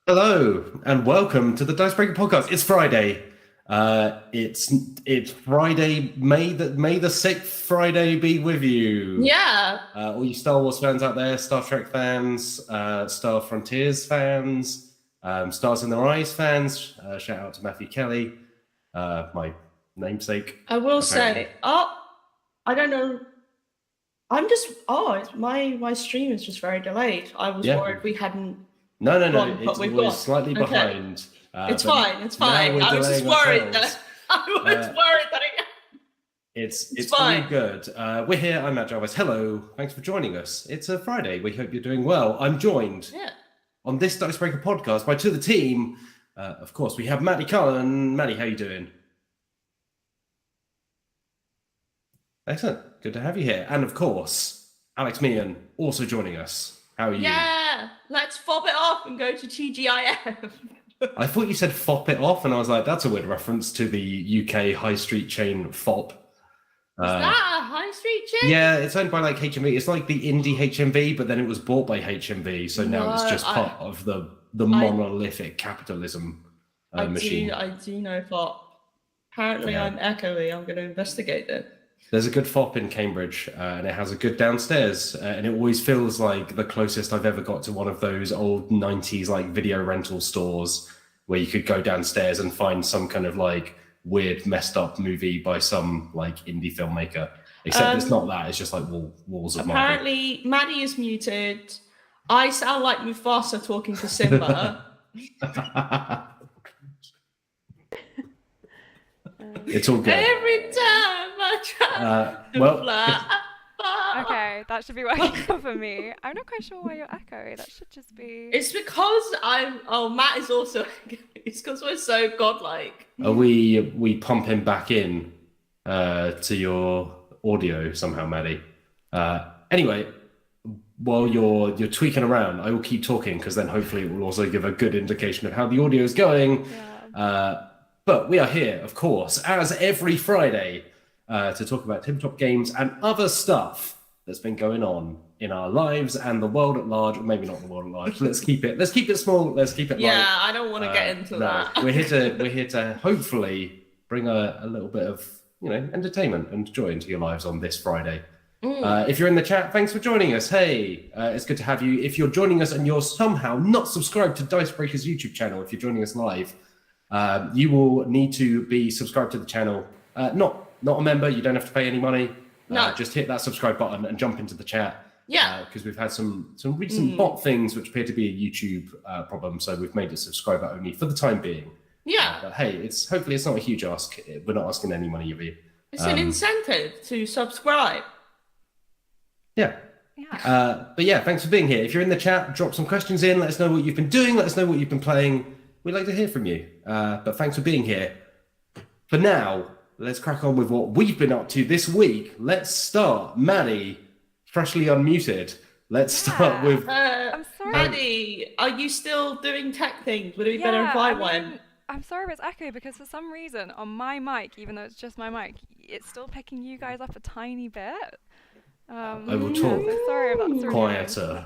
Hello and welcome to the Dicebreaker Podcast. It's Friday. It's Friday, May the 6th. Friday be with you. Yeah. All you Star Wars fans out there, Star Trek fans, Star Frontiers fans, Stars in Their Eyes fans. Shout out to Matthew Kelly, my namesake. I will say, I don't know. My stream is just very delayed. I was worried we hadn't. No. It's always slightly behind. It's fine. I was just worried that It's all good. We're here. I'm Matt Jarvis. Hello. Thanks for joining us. It's a Friday. We hope you're doing well. I'm joined on this Dicebreaker podcast by two of the team. Of course, we have Maddie Cullen. Maddie, how you doing? Excellent. Good to have you here. And of course, Alex Meehan also joining us. How are you? Yeah, let's fob it off and go to TGIF. I thought you said fop it off, and I was like, that's a weird reference to the UK high street chain Fop. Is that a high street chain? Yeah, it's owned by like HMV. It's like the indie HMV, but then it was bought by HMV, so now it's just part of the monolithic capitalism machine. I do know Fop. Apparently I'm echoey. I'm going to investigate it. There's a good Fop in Cambridge, and it has a good downstairs, and it always feels like the closest I've ever got to one of those old 90s like video rental stores where you could go downstairs and find some kind of like weird messed up movie by some like indie filmmaker. Except it's not that, it's just like walls of marble. Apparently Maddie is muted. I sound like Mufasa talking to Simba. It's all good. Every time I try well, okay, that should be working for me. I'm not quite sure why you're echoing. That should just be... It's because Matt is also... It's because we're so godlike. Are we pump him back in to your audio somehow, Maddie? Anyway, while you're tweaking around, I will keep talking because then hopefully it will also give a good indication of how the audio is going. Yeah. But we are here, of course, as every Friday, to talk about tabletop games and other stuff that's been going on in our lives and the world at large. Or maybe not the world at large. Let's keep it small. Let's keep it light. Yeah, I don't want to get into that. We're here to hopefully bring a little bit of entertainment and joy into your lives on this Friday. If you're in the chat, thanks for joining us. Hey, it's good to have you. If you're joining us and you're somehow not subscribed to Dicebreaker's YouTube channel, if you're joining us live. You will need to be subscribed to the channel. Not a member. You don't have to pay any money. No. Just hit that subscribe button and jump into the chat. Yeah. Because we've had some recent bot things which appear to be a YouTube problem, so we've made it subscriber only for the time being. Yeah. But hey, hopefully it's not a huge ask. We're not asking any money of you. It's an incentive to subscribe. Yeah. But yeah, thanks for being here. If you're in the chat, drop some questions in. Let us know what you've been doing. Let us know what you've been playing. We'd like to hear from you, but thanks for being here. For now, let's crack on with what we've been up to this week. Let's start. Maddie, freshly unmuted. Let's start with... I'm sorry. Maddie, are you still doing tech things? Would it be better if I went? I'm sorry if it's echo because for some reason on my mic, even though it's just my mic, it's still picking you guys up a tiny bit. I will talk sorry if that's quieter.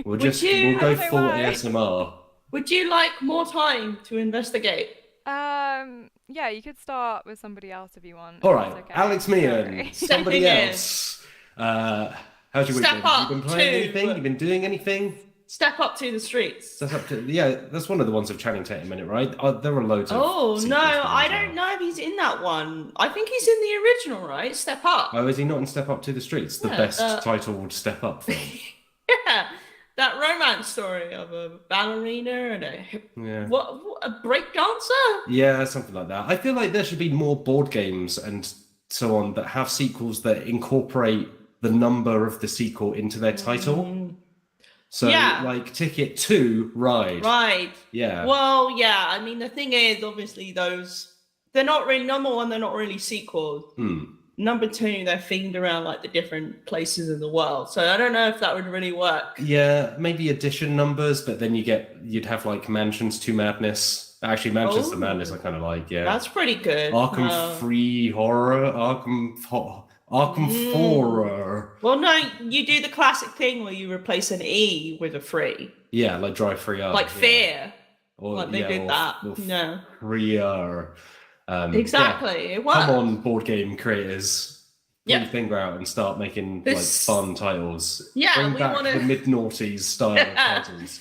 We'll go full ASMR. Would you like more time to investigate? Yeah, you could start with somebody else if you want. All right, okay. Alex Meehan, somebody else. How's your week been? Have you been playing anything? You've been doing anything? Step up to the streets. That's one of the ones of Channing Tatum in it, right? There are loads of... Oh, no, I don't know if he's in that one. I think he's in the original, right? Step Up. Oh, is he not in Step Up to the Streets? The best titled Step Up film. Yeah. That romance story of a ballerina and a break dancer? Yeah, something like that. I feel like there should be more board games and so on that have sequels that incorporate the number of the sequel into their title. So, like Ticket to Ride. Right. Yeah. Well, yeah. I mean, the thing is, obviously, they're not really, number one, they're not really sequels. Number two, they're themed around like the different places in the world. So I don't know if that would really work. Yeah, maybe edition numbers, but then you'd have like Mansions to Madness. Actually, Mansions to Madness I kind of like, yeah. That's pretty good. Arkham Free Horror, Arkham Arkham 4. Well, no, you do the classic thing where you replace an E with a 3. Yeah, like Drive 3R. Like Fear. Or, like they did that. No. 3R. Exactly. It works. Come on, board game creators. Pull your finger out and start making like fun titles. Yeah, Bring back the mid-noughties style titles.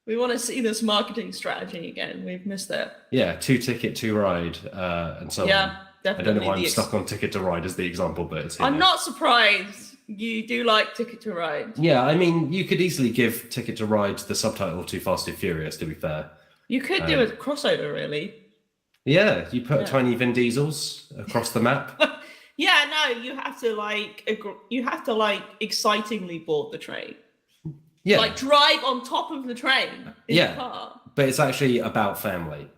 We want to see this marketing strategy again. We've missed it. Yeah, 2 Ticket, 2 Ride, and so on. Definitely. I don't know why I'm stuck on Ticket to Ride as the example, but it's I'm not surprised. You do like Ticket to Ride. Yeah, I mean, you could easily give Ticket to Ride the subtitle Too Fast, Too Furious, to be fair. You could do a crossover, really. Yeah, you put tiny Vin Diesels across the map. Yeah, no, you have to excitingly board the train. Yeah. Like drive on top of the train in the car. But it's actually about family.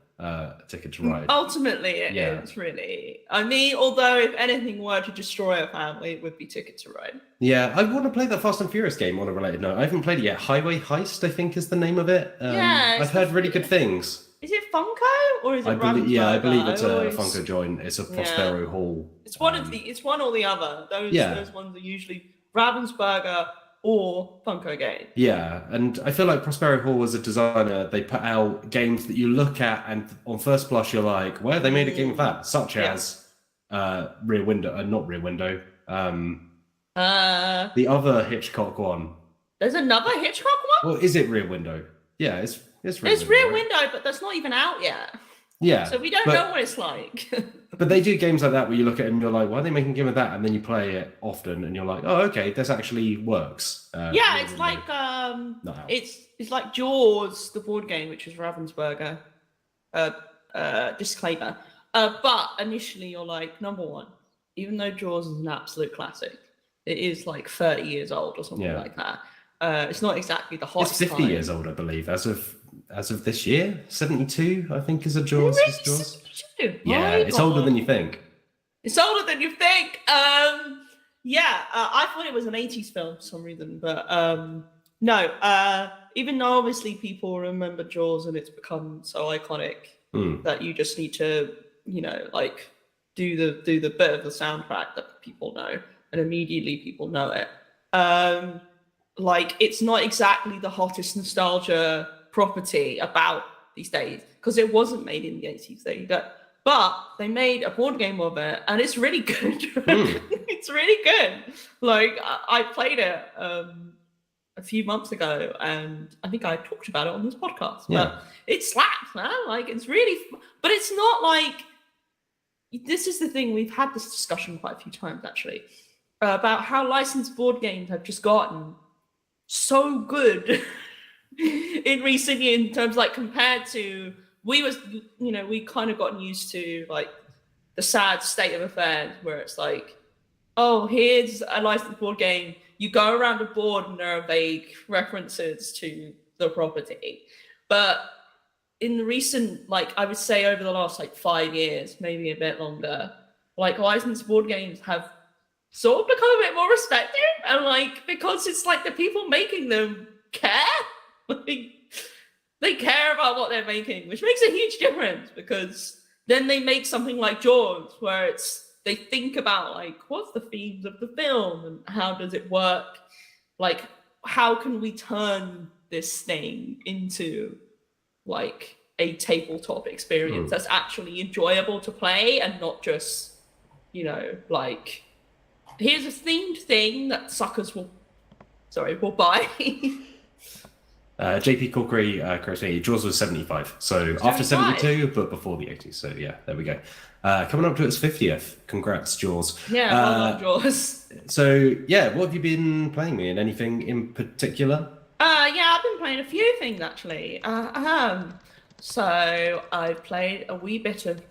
Ticket to Ride. Ultimately, it is really. I mean, although if anything were to destroy a family, it would be Ticket to Ride. Yeah, I want to play that Fast and Furious game on a related note. I haven't played it yet. Highway Heist, I think, is the name of it. I've heard really good things. Is it Funko or is it Ravensburger? Yeah, I believe it's a Funko joint. It's a Prospero Hall. It's one of the. It's one or the other. Those ones are usually Ravensburger or Funko game. Yeah, and I feel like Prospero Hall as a designer, they put out games that you look at and on first blush you're like, where they made a game of that, such as Rear Window, not Rear Window, the other Hitchcock one. There's another Hitchcock one? Well, is it Rear Window? Yeah, it's Rear Window. Rear Window, but that's not even out yet. Yeah. So we don't know what it's like. But they do games like that where you look at it and you're like, why are they making a game of that? And then you play it often and you're like, oh, okay, this actually works. It's like it's like Jaws, the board game, which is Ravensburger. Disclaimer. But initially you're like, number one, even though Jaws is an absolute classic, it is like 30 years old or something like that. It's not exactly the hottest. It's 50 years old, I believe, as of this year. 72, I think, is a Jaws. Really? 72? Yeah, it's older than you think. It's older than you think. I thought it was an 80s film for some reason, but no. Even though obviously people remember Jaws and it's become so iconic that you just need to, do the bit of the soundtrack that people know, and immediately people know it. It's not exactly the hottest nostalgia property about these days because it wasn't made in the 80s. There you go. But they made a board game of it, and it's really good. It's really good. Like I played it a few months ago, and I think I talked about it on this podcast. But it slaps, man. Like it's really, but it's not like. This is the thing. We've had this discussion quite a few times actually about how licensed board games have just gotten so good in recent years in terms compared to we kind of gotten used to like the sad state of affairs where it's like, oh, here's a licensed board game. You go around the board and there are vague references to the property. But in the recent, I would say over the last 5 years, maybe a bit longer, licensed board games have sort of become a bit more respected, and because it's the people making them care. They care about what they're making, which makes a huge difference because then they make something like Jaws where they think about what's the themes of the film and how does it work? How can we turn this thing into a tabletop experience that's actually enjoyable to play and not just, here's a themed thing that suckers will buy. JP Corkery corrects me. Jaws was 75, so 75. After 72, but before the 80s. So yeah, there we go. Coming up to its 50th. Congrats, Jaws. Yeah, well done, Jaws. So yeah, what have you been playing, me, and anything in particular? I've been playing a few things actually. So I've played a wee bit of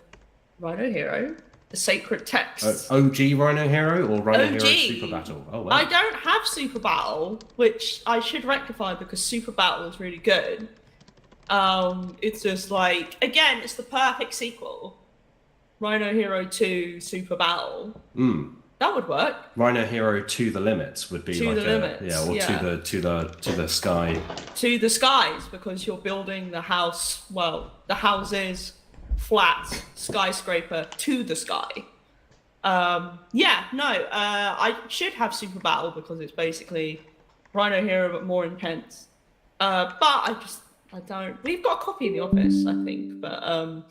Rhino Hero, the Sacred Text. OG Rhino Hero or Rhino OG. Hero Super Battle? Oh, wow. I don't have Super Battle, which I should rectify because Super Battle is really good. It's just again, it's the perfect sequel. Rhino Hero 2 Super Battle. That would work. Rhino Hero to the limits would be to the sky. To the skies, because you're building the house. Well, the house is flat skyscraper to the sky. I should have Super Battle because it's basically Rhino Hero but more intense. But I don't. We've got a copy in the office, I think, but I.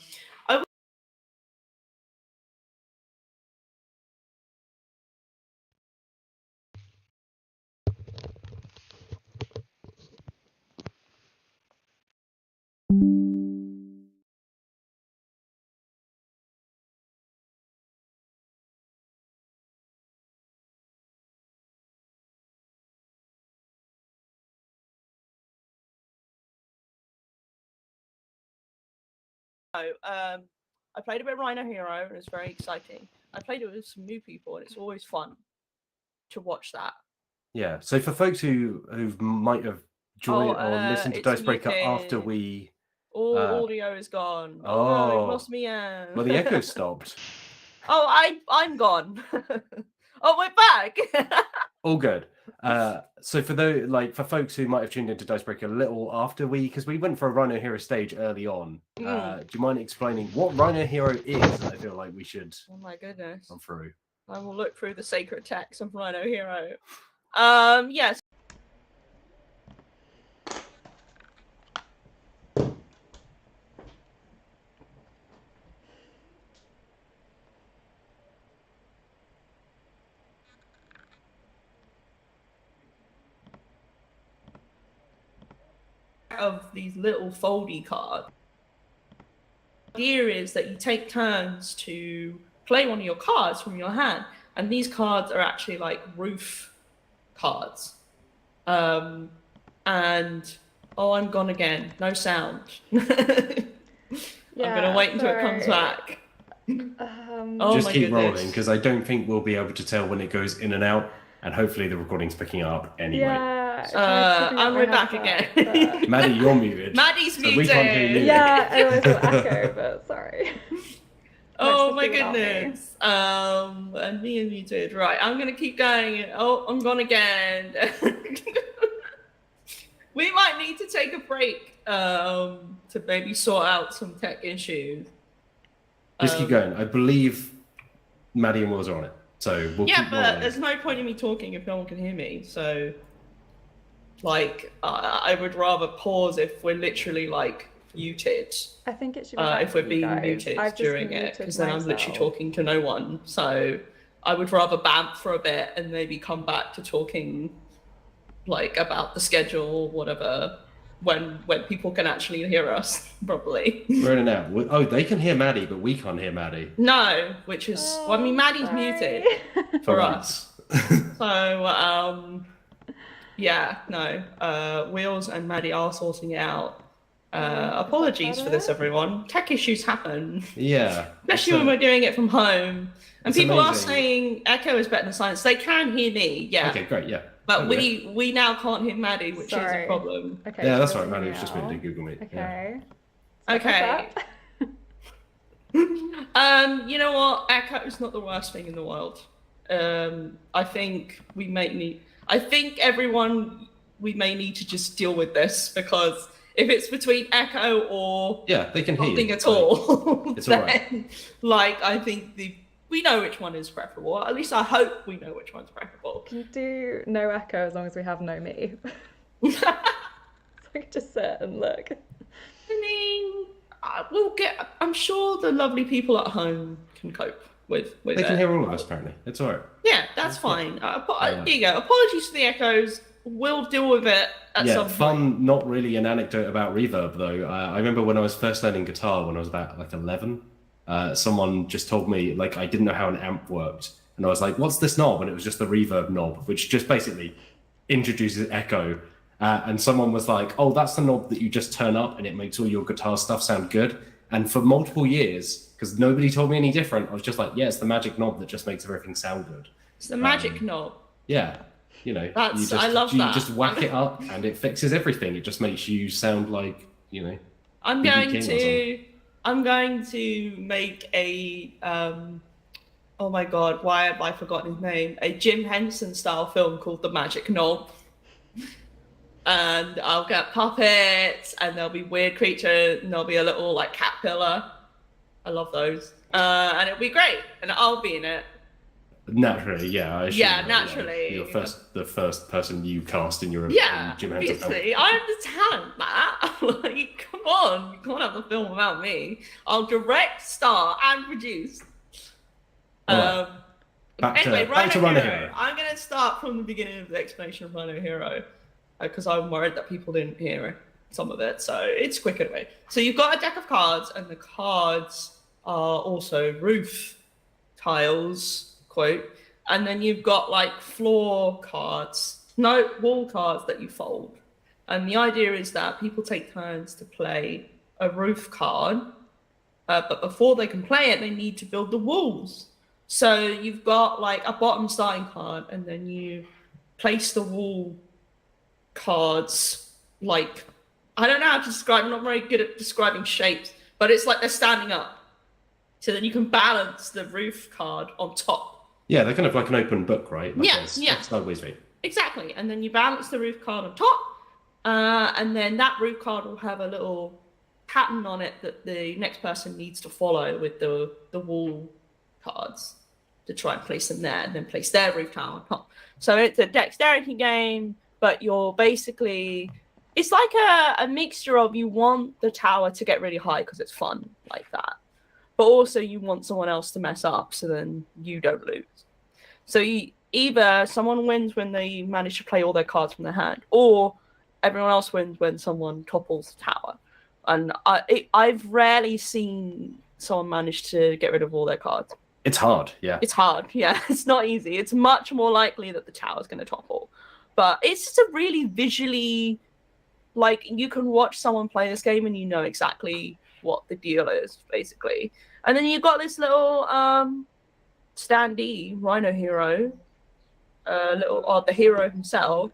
I played a bit of Rhino Hero and it's very exciting. I played it with some new people and it's always fun to watch that. Yeah. So for folks who might have joined or listened to Dicebreaker after we all audio is gone. Oh no, you've lost me. Well, the echo stopped. I'm gone. Oh, we're back. All good. So for folks who might have tuned into Dicebreaker a little after because we went for a Rhino Hero stage early on. Do you mind explaining what Rhino Hero is? I feel like we should. Oh my goodness. Run through. I will look through the sacred text of Rhino Hero. Yes. Of these little foldy cards. The idea is that you take turns to play one of your cards from your hand, and these cards are actually like roof cards. And I'm gone again. No sound. I'm gonna wait until it comes back. Just keep rolling because I don't think we'll be able to tell when it goes in and out, and hopefully the recording's picking up anyway. And we're back again. Maddie, you're muted. Maddie's muted. We can't hear you. Yeah, I know it's an echo, but sorry. Oh my goodness. And me and muted. Right, I'm gonna keep going. Oh, I'm gone again. We might need to take a break to maybe sort out some tech issues. Just keep going. I believe Maddie and Wills are on it. So we'll keep but rolling. there's no point in me talking if no one can hear me. So, I would rather pause if we're literally muted. I think it should be if we're being muted during it, because then I'm literally talking to no one. So I would rather bamf for a bit and maybe come back to talking about the schedule or whatever when people can actually hear us properly. We're in and out. Oh, they can hear Maddie, but we can't hear Maddie. No, which is Maddie's muted for us. So Wheels and Maddie are sorting it out. Apologies for this, everyone. Tech issues happen. Yeah. Especially when we're doing it from home. And people amazing. are saying echo is better than silence. They can hear me, yeah. Okay, great, yeah. But we now can't hear Maddie, which is a problem. Okay, yeah, that's right. Maddie was just moving to Google Meet. Okay. Yeah. Okay. You know what? Echo is not the worst thing in the world. I think we may need to just deal with this, because if it's between echo or they can hear nothing you. at all, it's then, all right. I think we know which one is preferable. At least I hope we know which one's preferable. Can you do no echo as long as we have no me? So I can just sit and look. I mean, I'm sure the lovely people at home can cope with it. They can hear all of us, apparently. It's all right. Yeah, that's fine. There you go. Apologies for the echoes. We'll deal with it at some point. Fun, not really an anecdote about reverb, though. I remember when I was first learning guitar, when I was about 11, someone just told me, I didn't know how an amp worked. And I was like, what's this knob? And it was just the reverb knob, which just basically introduces echo. And someone was like, oh, that's the knob that you just turn up and it makes all your guitar stuff sound good. And for multiple years, because nobody told me any different, I was just like, yeah, it's the magic knob that just makes everything sound good. It's the magic knob. Yeah. I love that. You just whack it up and it fixes everything. It just makes you sound like, I'm going to make a oh my god, why have I forgotten his name? A Jim Henson style film called The Magic Knob. And I'll get puppets and there'll be weird creatures and there'll be a little caterpillar. I love those. And it'll be great. And I'll be in it. Naturally, yeah. I assume Yeah, that, naturally. You're the first person you cast in your Yeah, Jim Henson film. obviously. I'm the talent, Matt. Like, come on. You can't have the film without me. I'll direct, star, and produce. Right. Back to Rhino Hero. I'm going to start from the beginning of the explanation of Rhino Hero because I'm worried that people didn't hear some of it. So it's quick anyway. So you've got a deck of cards, and the cards are also roof tiles, quote. And then you've got like wall cards that you fold. And the idea is that people take turns to play a roof card, but before they can play it, they need to build the walls. So you've got like a bottom starting card, and then you place the wall cards like, I don't know how to describe, I'm not very good at describing shapes, but it's like they're standing up. So then you can balance the roof card on top. Yeah, they're kind of like an open book, right? Like Yeah. Sideways view. Exactly. And then you balance the roof card on top, and then that roof card will have a little pattern on it that the next person needs to follow with the wall cards to try and place them there, and then place their roof tile on top. So it's a dexterity game, but you're basically, it's like a mixture of, you want the tower to get really high because it's fun like that, but also you want someone else to mess up so then you don't lose. So either someone wins when they manage to play all their cards from their hand, or everyone else wins when someone topples the tower. And I've rarely seen someone manage to get rid of all their cards. It's hard, yeah. It's hard, yeah. It's not easy. It's much more likely that the tower's going to topple. But it's just a really visually, like, you can watch someone play this game and you know exactly what the deal is, basically. And then you've got this little standee, Rhino Hero, the hero himself.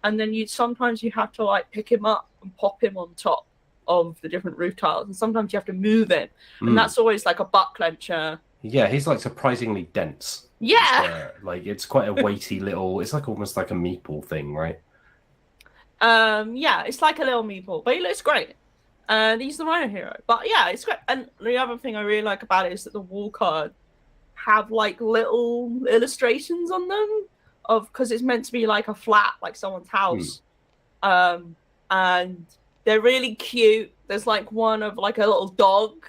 And then sometimes you have to, like, pick him up and pop him on top of the different roof tiles. And sometimes you have to move him. And that's always, like, a butt clencher. Yeah, he's like surprisingly dense. Yeah. It's quite a weighty little, it's like almost like a meeple thing, right? Yeah, it's like a little meeple, but he looks great. And he's the Rhino Hero. But yeah, it's great. And the other thing I really like about it is that the wall cards have like little illustrations on them because it's meant to be like a flat, like someone's house. And they're really cute. There's like one of like a little dog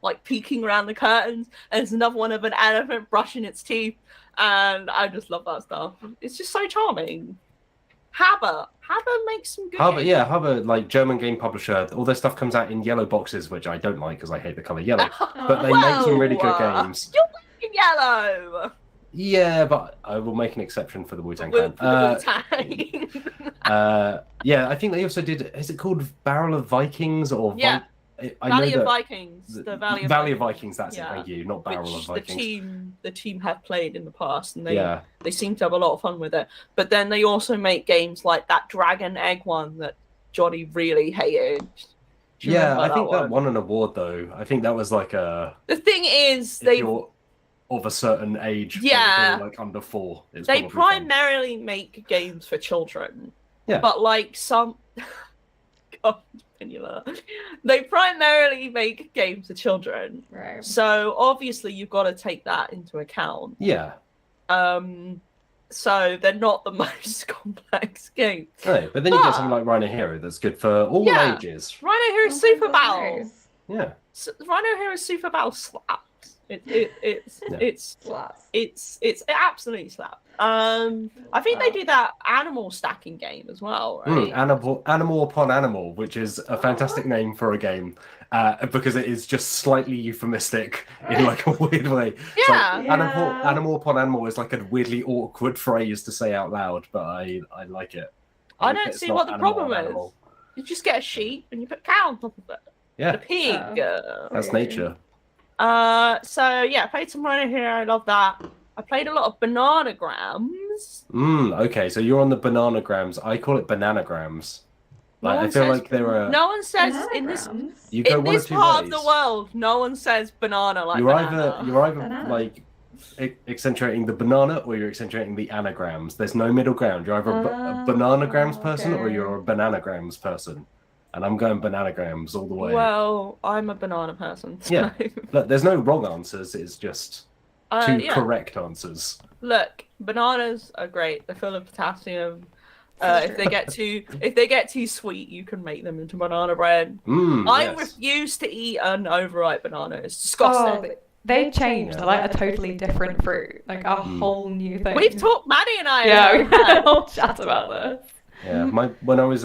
like peeking around the curtains, and there's another one of an elephant brushing its teeth, and I just love that stuff. It's just so charming. Haber makes some good games. Yeah, Haber, like German game publisher, all their stuff comes out in yellow boxes, which I don't like because I hate the color yellow. But they make some really good games. You're liking yellow. Yeah, but I will make an exception for the Wu-Tang Clan. Yeah, I think they also did. Is it called Barrel of Vikings or? Yeah. Valley of Vikings. The Valley of Vikings. That's it. Thank you. Not Barrel of Vikings. The team have played in the past, and they seem to have a lot of fun with it. But then they also make games like that Dragon Egg one that Johnny really hated. Yeah, I think that won an award though. I think that was like a. The thing is, you're of a certain age, like under 4. They primarily make games for children. Yeah, but like some. God. They primarily make games for children, right? So obviously you've got to take that into account. Yeah. So they're not the most complex games. No, but then you get something like Rhino Hero that's good for all ages. Rhino Hero Super Battle. Nice. Yeah. Rhino Hero Super Battle slaps. It absolutely slaps. I think they do that animal stacking game as well, right? Animal Upon Animal, which is a fantastic name for a game, because it is just slightly euphemistic in like a weird way. Yeah. Like, Animal Upon Animal is like a weirdly awkward phrase to say out loud, but I like it. I don't see what the problem is. You just get a sheep and you put a cow on top of it. Yeah. A pig. That's nature. So yeah, I played some Rhino Hero. I love that. I played a lot of Bananagrams. Okay, so you're on the Bananagrams. I call it Bananagrams. Like, I feel like there are. No one says in this part of the world. No one says banana like banana. You're either like accentuating the banana or you're accentuating the anagrams. There's no middle ground. You're either a bananagrams person or you're a bananagrams person. And I'm going bananagrams all the way. Well, I'm a banana person. So. Yeah. Look, there's no wrong answers. It's just Two correct answers. Look, bananas are great. They're full of potassium. If they get too sweet, you can make them into banana bread. I refuse to eat an overripe banana. It's disgusting. Oh, they changed. They're like a totally different fruit, like a whole new thing. We've talked, Maddie and I. Yeah, we had a whole chat about this. Yeah, when I was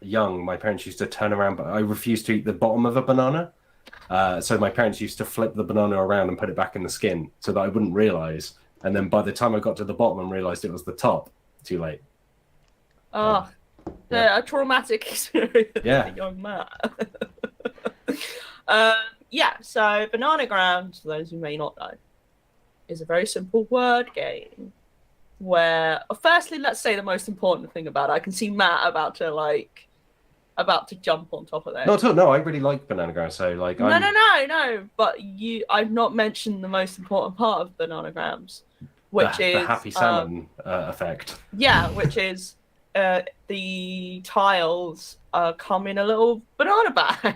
young, my parents used to turn around, but I refused to eat the bottom of a banana. So my parents used to flip the banana around and put it back in the skin so that I wouldn't realise. And then by the time I got to the bottom and realised it was the top, too late. Oh, a traumatic experience for young Matt. So Bananagrams, for those who may not know, is a very simple word game where, firstly, let's say the most important thing about it. I can see Matt about to jump on top of that. No, I really like Bananagrams. So like, no. But I've not mentioned the most important part of Bananagrams, which is the happy salmon effect. Yeah, which is the tiles come in a little banana bag.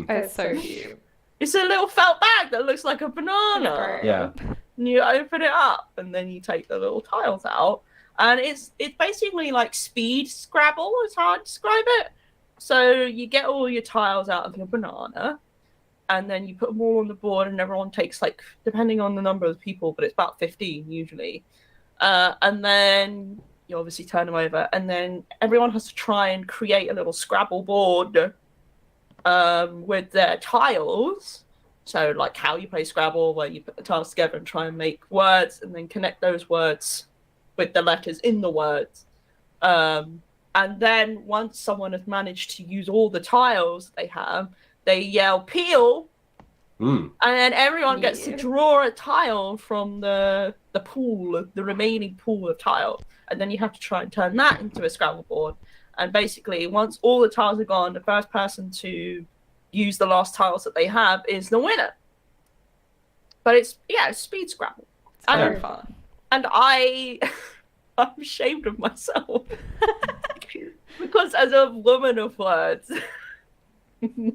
It's so cute. It's a little felt bag that looks like a banana. Yeah. And you open it up, and then you take the little tiles out, and it's basically like speed Scrabble. Is how I describe it. So you get all your tiles out of your banana, and then you put them all on the board, and everyone takes, like, depending on the number of people, but it's about 15 usually. And then you obviously turn them over, and then everyone has to try and create a little Scrabble board with their tiles. So, like, how you play Scrabble, where you put the tiles together and try and make words, and then connect those words with the letters in the words. And then once someone has managed to use all the tiles they have, they yell peel, and then everyone gets to draw a tile from the pool, the remaining pool of tiles, and then you have to try and turn that into a Scrabble board. And basically, once all the tiles are gone, the first person to use the last tiles that they have is the winner. But it's speed Scrabble. It's very fun. And I'm ashamed of myself. Because as a woman of words,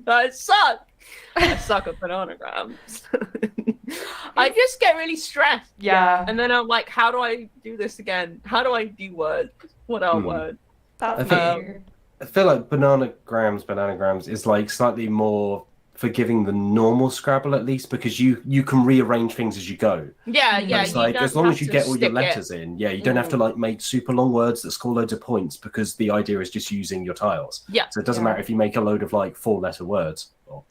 I suck at Bananagrams. I just get really stressed. Yeah. And then I'm like, how do I do this again? How do I do words? What are words? That's I feel like Bananagrams is like slightly more forgiving than normal Scrabble, at least, because you can rearrange things as you go. Yeah. It's like, as long as you get all your letters in, you don't have to like make super long words that score loads of points, because the idea is just using your tiles. Yeah. So it doesn't matter if you make a load of like 4-letter words, or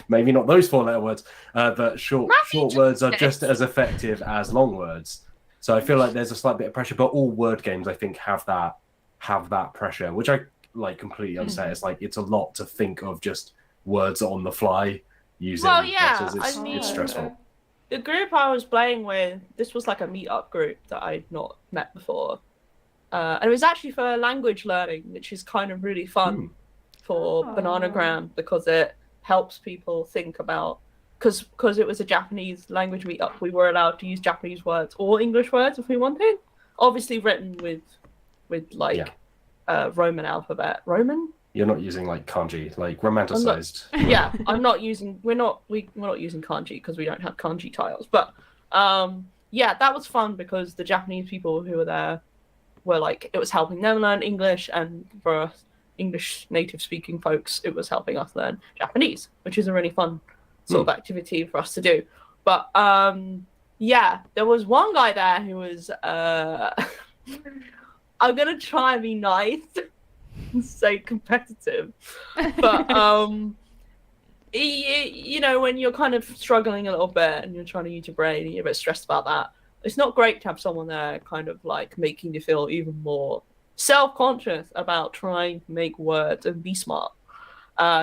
maybe not those 4-letter words, but short words are just as effective as long words. So I feel like there's a slight bit of pressure, but all word games, I think, have that pressure, which I like completely understand. It's like, it's a lot to think of just words on the fly using letters. It's stressful. The group I was playing with, this was like a meetup group that I'd not met before, and it was actually for language learning, which is kind of really fun for Bananagram, because it helps people think about, because it was a Japanese language meetup, we were allowed to use Japanese words or English words if we wanted, obviously written with Roman alphabet. Roman? You're not using like kanji, like romanticized. I'm not using. We're not using kanji because we don't have kanji tiles. But that was fun because the Japanese people who were there were like, it was helping them learn English, and for us English native speaking folks, it was helping us learn Japanese, which is a really fun sort of activity for us to do. But there was one guy there who was I'm gonna try and be nice and say competitive, but when you're kind of struggling a little bit and you're trying to use your brain and you're a bit stressed about that, it's not great to have someone there kind of like making you feel even more self-conscious about trying to make words and be smart.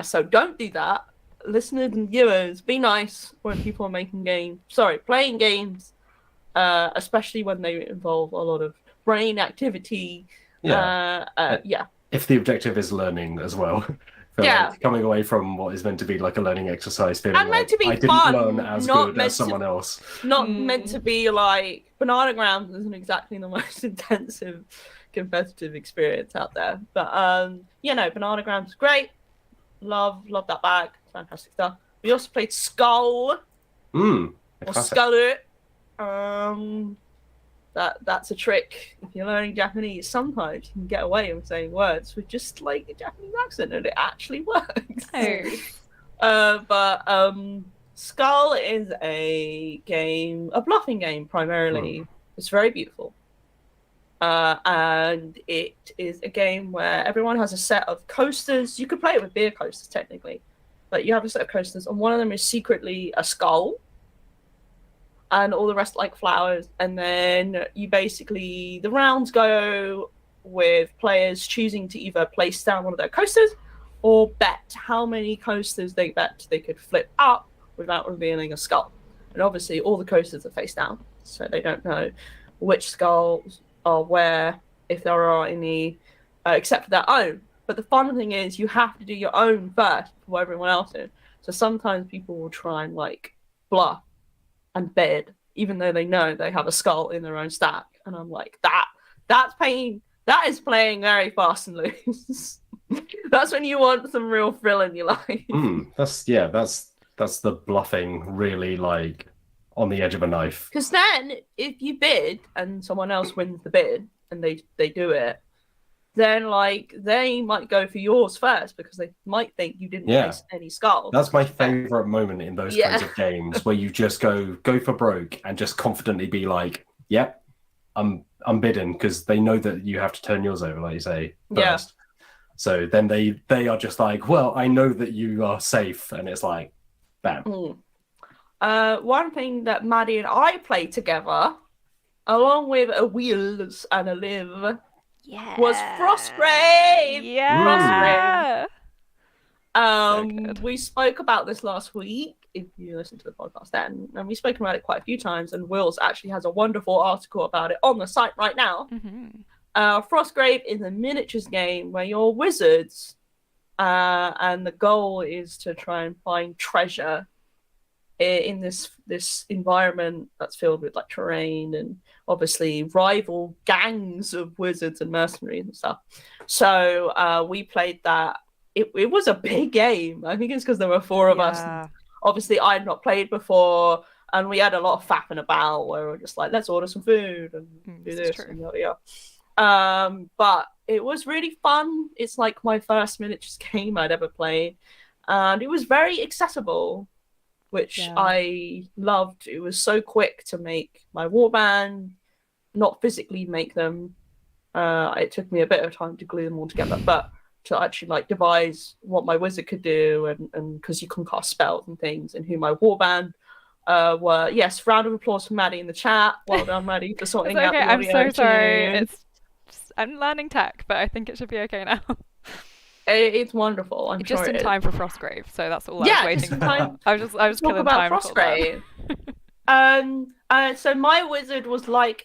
So don't do that. Listeners and viewers, be nice when people are playing games, especially when they involve a lot of brain activity. If the objective is learning as well. Like coming away from what is meant to be like a learning exercise, feeling and meant to be I fun, didn't learn as good as someone else. Not meant to be like, Bananagrams isn't exactly the most intensive competitive experience out there. But Bananagrams is great. Love that bag. Fantastic stuff. We also played Skull. Or Skull It. That's a trick. If you're learning Japanese, sometimes you can get away with saying words with just like a Japanese accent, and it actually works. Skull is a bluffing game primarily. It's very beautiful. And it is a game where everyone has a set of coasters. You could play it with beer coasters, technically. But you have a set of coasters, and one of them is secretly a skull. And all the rest like flowers. And then the rounds go with players choosing to either place down one of their coasters or bet how many coasters they bet they could flip up without revealing a skull. And obviously all the coasters are face down, so they don't know which skulls are where, if there are any, except for their own. But the fun thing is you have to do your own first before everyone else is. So sometimes people will try and like bluff and bid, even though they know they have a skull in their own stack. And I'm like, that's pain. That is playing very fast and loose. That's when you want some real thrill in your life. That's the bluffing, really like on the edge of a knife. Because then, if you bid and someone else wins the bid and they do it, then like they might go for yours first because they might think you didn't place any skulls. That's my favorite moment in those kinds of games where you just go for broke and just confidently be like, "Yep, I'm bidding," because they know that you have to turn yours over, like you say, first. Yeah. So then they are just like, "Well, I know that you are safe," and it's like, bam. One thing that Maddie and I played together, along with a Wheels and a Liv. Was Frostgrave. Yeah. Frostgrave. We spoke about this last week, if you listen to the podcast then, and we've spoken about it quite a few times, and Wills actually has a wonderful article about it on the site right now. Frostgrave is a miniatures game where you're wizards, and the goal is to try and find treasure in this environment that's filled with like terrain and obviously rival gangs of wizards and mercenaries and stuff. So we played that. It was a big game. I think it's because there were four of us. And obviously, I had not played before, and we had a lot of faffing about where we were just like, let's order some food and do this and yada yada. But it was really fun. It's like my first miniatures game I'd ever played, and it was very accessible, which I loved. It was so quick to make my warband, not physically make them. It took me a bit of time to glue them all together, but to actually like devise what my wizard could do, and because you can cast spells and things, and who my warband were. Yes, round of applause for Maddie in the chat. Well done, Maddie, for sorting out the audio. I'm so sorry. I'm learning tech, but I think it should be okay now. It's wonderful. I'm just sure in time for Frostgrave, so that's all I was waiting for. I was killing time. Frostgrave. So my wizard was like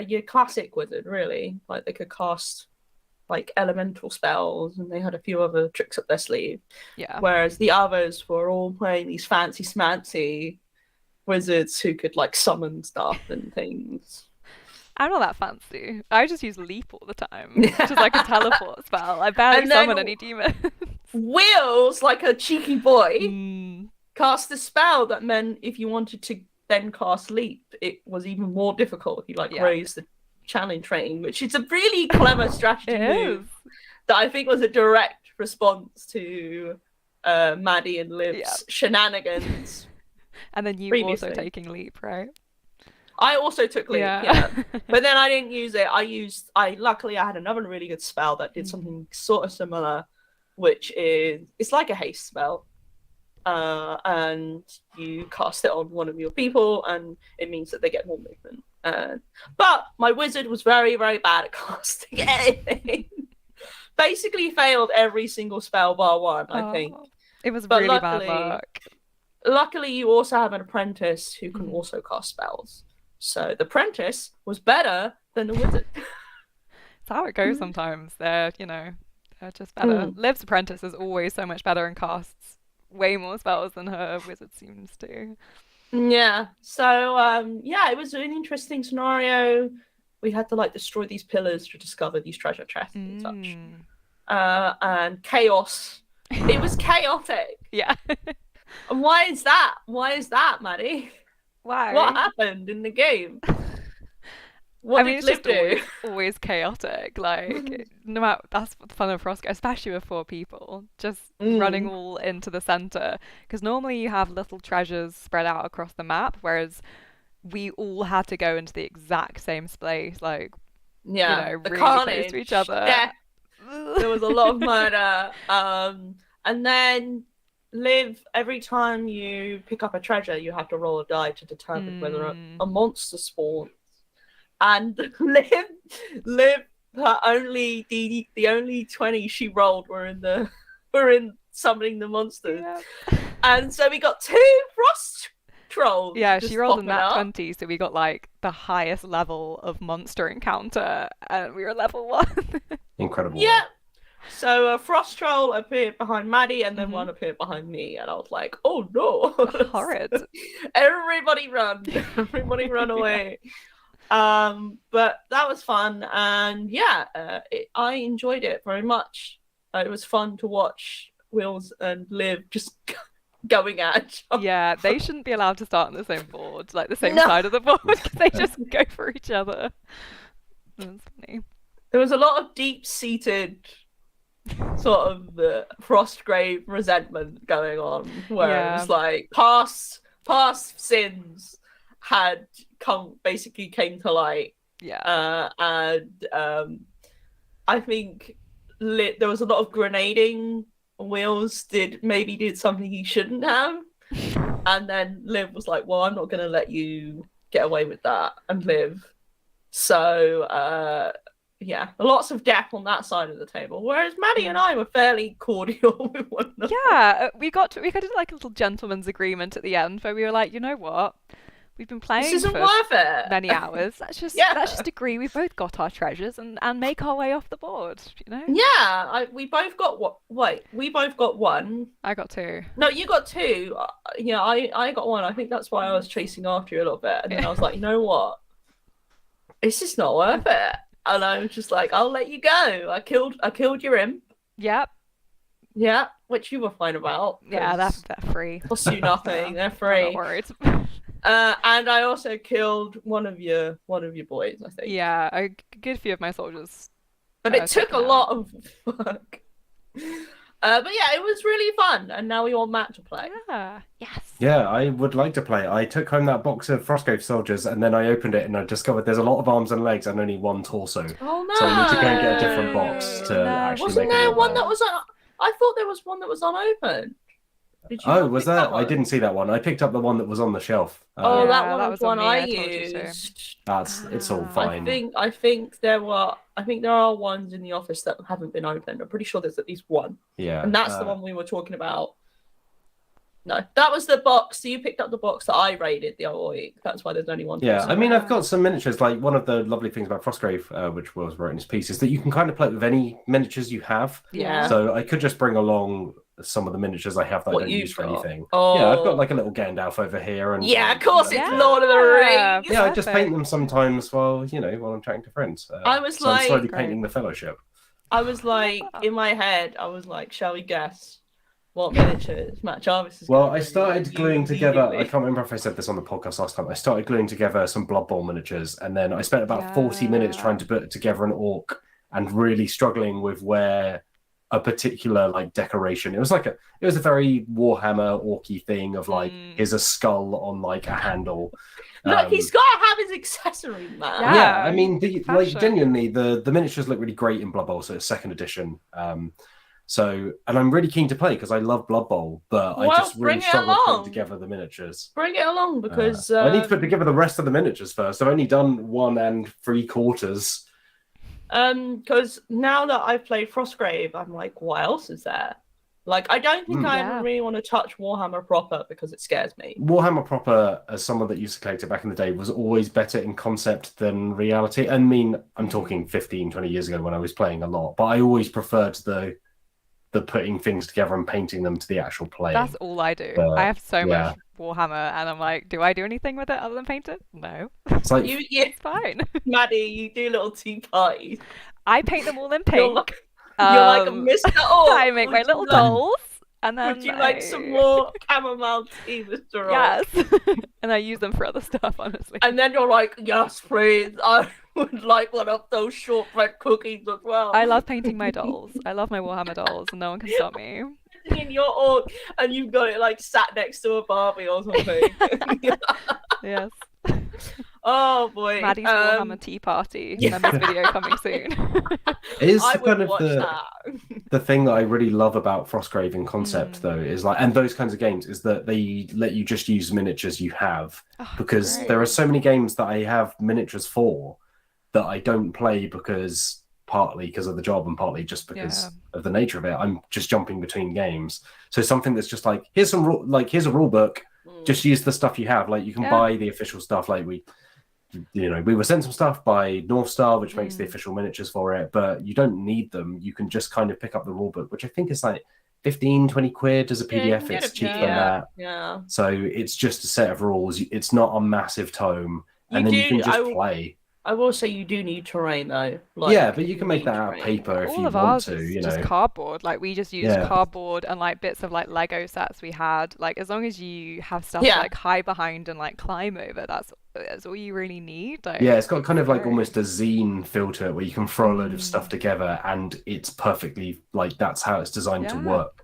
your classic wizard, really. Like they could cast like elemental spells, and they had a few other tricks up their sleeve. Yeah. Whereas the others were all playing these fancy smancy wizards who could like summon stuff and things. I'm not that fancy. I just use leap all the time, which is like a teleport spell. I barely summon any demons. Wheels, like a cheeky boy, cast a spell that meant if you wanted to then cast leap, it was even more difficult. You raised the challenge rating, which is a really clever strategy move that I think was a direct response to Maddie and Liv's shenanigans. And then you also taking leap, right? I also took leap, but then I didn't use it. Luckily I had another really good spell that did something sort of similar, which is, it's like a haste spell, and you cast it on one of your people, and it means that they get more movement. But my wizard was very, very bad at casting anything. Basically failed every single spell bar one, I think. It was really bad luck. Luckily, you also have an apprentice who can also cast spells. So the apprentice was better than the wizard. That's how it goes sometimes. They're just better. Liv's apprentice is always so much better and casts way more spells than her wizard seems to. Yeah. So it was an interesting scenario. We had to like destroy these pillars to discover these treasure chests and such. And chaos. It was chaotic. Yeah. And why is that? Why is that, Maddie? Why? What happened in the game? What did it's Liv just do? always chaotic. Like, no matter, that's the fun of Frostgrave, especially with 4 people, just running all into the center. Because normally you have little treasures spread out across the map, whereas we all had to go into the exact same space, like, Yeah, you know, the really carnage. close to each other. Yeah, there was a lot of murder. And then Liv, every time you pick up a treasure, you have to roll a die to determine whether a monster spawns. And Liv, her only the only 20 she rolled were in summoning the monsters. Yeah. And so we got 2 frost trolls. Yeah, just she rolled a popping nat up. 20, so we got like the highest level of monster encounter, and we were level 1. Incredible. Yeah. So a frost troll appeared behind Maddie, and then one appeared behind me, and I was like, "Oh no!" Horrid. Everybody run! Everybody run away! But that was fun, and yeah, I enjoyed it very much. It was fun to watch Wills and Liv just going at each other. Yeah, they shouldn't be allowed to start on the same board, like the same side of the board, because they just go for each other. That's funny. There was a lot of deep-seated sort of Frostgrave resentment going on, where it was like past sins had basically came to light. Yeah. And I think there was a lot of grenading. Wills did something he shouldn't have, and then Liv was like, "Well, I'm not going to let you get away with that," and live. So yeah, lots of depth on that side of the table. Whereas Maddie and I were fairly cordial with one another. Yeah, we did like a little gentleman's agreement at the end where we were like, you know what? We've been playing This isn't for worth it. many hours. Let's just agree we've both got our treasures and make our way off the board, you know? Yeah, we both got what? Wait, we both got 1. I got 2. No, you got 2. Yeah, I got 1. I think that's why I was chasing after you a little bit, and then I was like, you know what? It's just not worth it. And I was just like, I'll let you go. I killed your imp. Yep. Yeah, which you were fine about. Yeah, they're free. Cost you nothing. They're I'm free. not worried. And I also killed one of your boys, I think. Yeah, a good few of my soldiers. But it took a lot of work. But yeah, it was really fun, and now we want Matt to play. Yeah. Yes. Yeah, I would like to play. I took home that box of Frostgrave soldiers, and then I opened it and I discovered there's a lot of arms and legs and only 1 torso. Oh no! So I need to go and get a different box to actually Wasn't make it there more one better. that was? I thought there was one that was unopened. Did you Oh, not was pick that? one? I didn't see that one. I picked up the one that was on the shelf. Oh, Yeah, that one that was was on one me, I I told you to. used. It's all fine. I think there are ones in the office that haven't been opened. I'm pretty sure there's at least one. Yeah. And that's the one we were talking about. No, that was the box. So you picked up the box that I raided the other week. That's why there's only one. Yeah, torso. I mean, I've got some miniatures. Like, one of the lovely things about Frostgrave, which Will's wrote in his piece, is that you can kind of play with any miniatures you have. Yeah. So I could just bring along some of the miniatures I have that I don't use for anything. Oh. Yeah, I've got like a little Gandalf over here. And Yeah, of course, it's Yeah. Lord of the Rings. Yeah, I just Perfect. paint them sometimes while I'm chatting to friends. I was so I'm like- slowly Great. painting the Fellowship. I was like, in my head, I was like, shall we guess what miniatures Matt Jarvis is Well, gonna I bring started you gluing together. I immediately? can't remember if I said this on the podcast last time. I started gluing together some Blood Bowl miniatures, and then I spent about 40 minutes trying to put together an orc, and really struggling with where a particular like decoration. It was a very Warhammer orky thing of like, here's a skull on like a handle. Look, he's got to have his accessory, man. Yeah. Yeah, I mean, fashion. genuinely, the miniatures look really great in Blood Bowl, so it's 2nd edition. And I'm really keen to play because I love Blood Bowl, but I Well, just really bring it struggle along. putting together the miniatures. Bring it along because I need to put together the rest of the miniatures first. I've only done 1 3/4. because now that I've played Frostgrave, I'm like, what else is there? Like, I don't think I Yeah. ever really want to touch Warhammer proper because it scares me. Warhammer proper, as someone that used to collect it back in the day, was always better in concept than reality. I mean, I'm talking 15, 20 years ago when I was playing a lot, but I always preferred the putting things together and painting them to the actual playing. That's all I do. I have so much Warhammer, and I'm like, do I do anything with it other than paint it? No. It's like, It's fine. Maddie, you do little tea parties. I paint them all in You're pink. like, you're like a Mr. Orc. I make my Would little you like- dolls, And then would you like some more chamomile tea, Mr. Ross? Yes. And I use them for other stuff, honestly. And then you're like, yes, please. I would like one of those shortbread cookies as well. I love painting my dolls. I love my Warhammer dolls, and no one can stop me. In your org, and you've got it like sat next to a Barbie or something. Yes. Oh boy. Maddie's Warhammer tea party. Members video coming soon. It is I kind would of watch that. the thing that I really love about Frostgrave in concept, though, is like, and those kinds of games, is that they let you just use miniatures you have, because great. there are so many games that I have miniatures for that I don't play because partly because of the job and partly just because of the nature of it. I'm just jumping between games. So something that's just like, here's a rule book. Just use the stuff you have. Like you can buy the official stuff. Like we were sent some stuff by North Star, which makes the official miniatures for it, but you don't need them. You can just kind of pick up the rulebook, which I think is like 15, 20 quid as a PDF. It's cheaper than that. Yeah. So it's just a set of rules. It's not a massive tome. And then you can just play. I will say you do need terrain though. But you can make that out of paper if you want to. Just cardboard. Like we just used cardboard and like bits of like Lego sets we had. Like as long as you have stuff to like hide behind and like climb over, that's all you really need. Like, it's got kind of like almost a zine filter where you can throw a load of stuff together, and it's perfectly like that's how it's designed to work,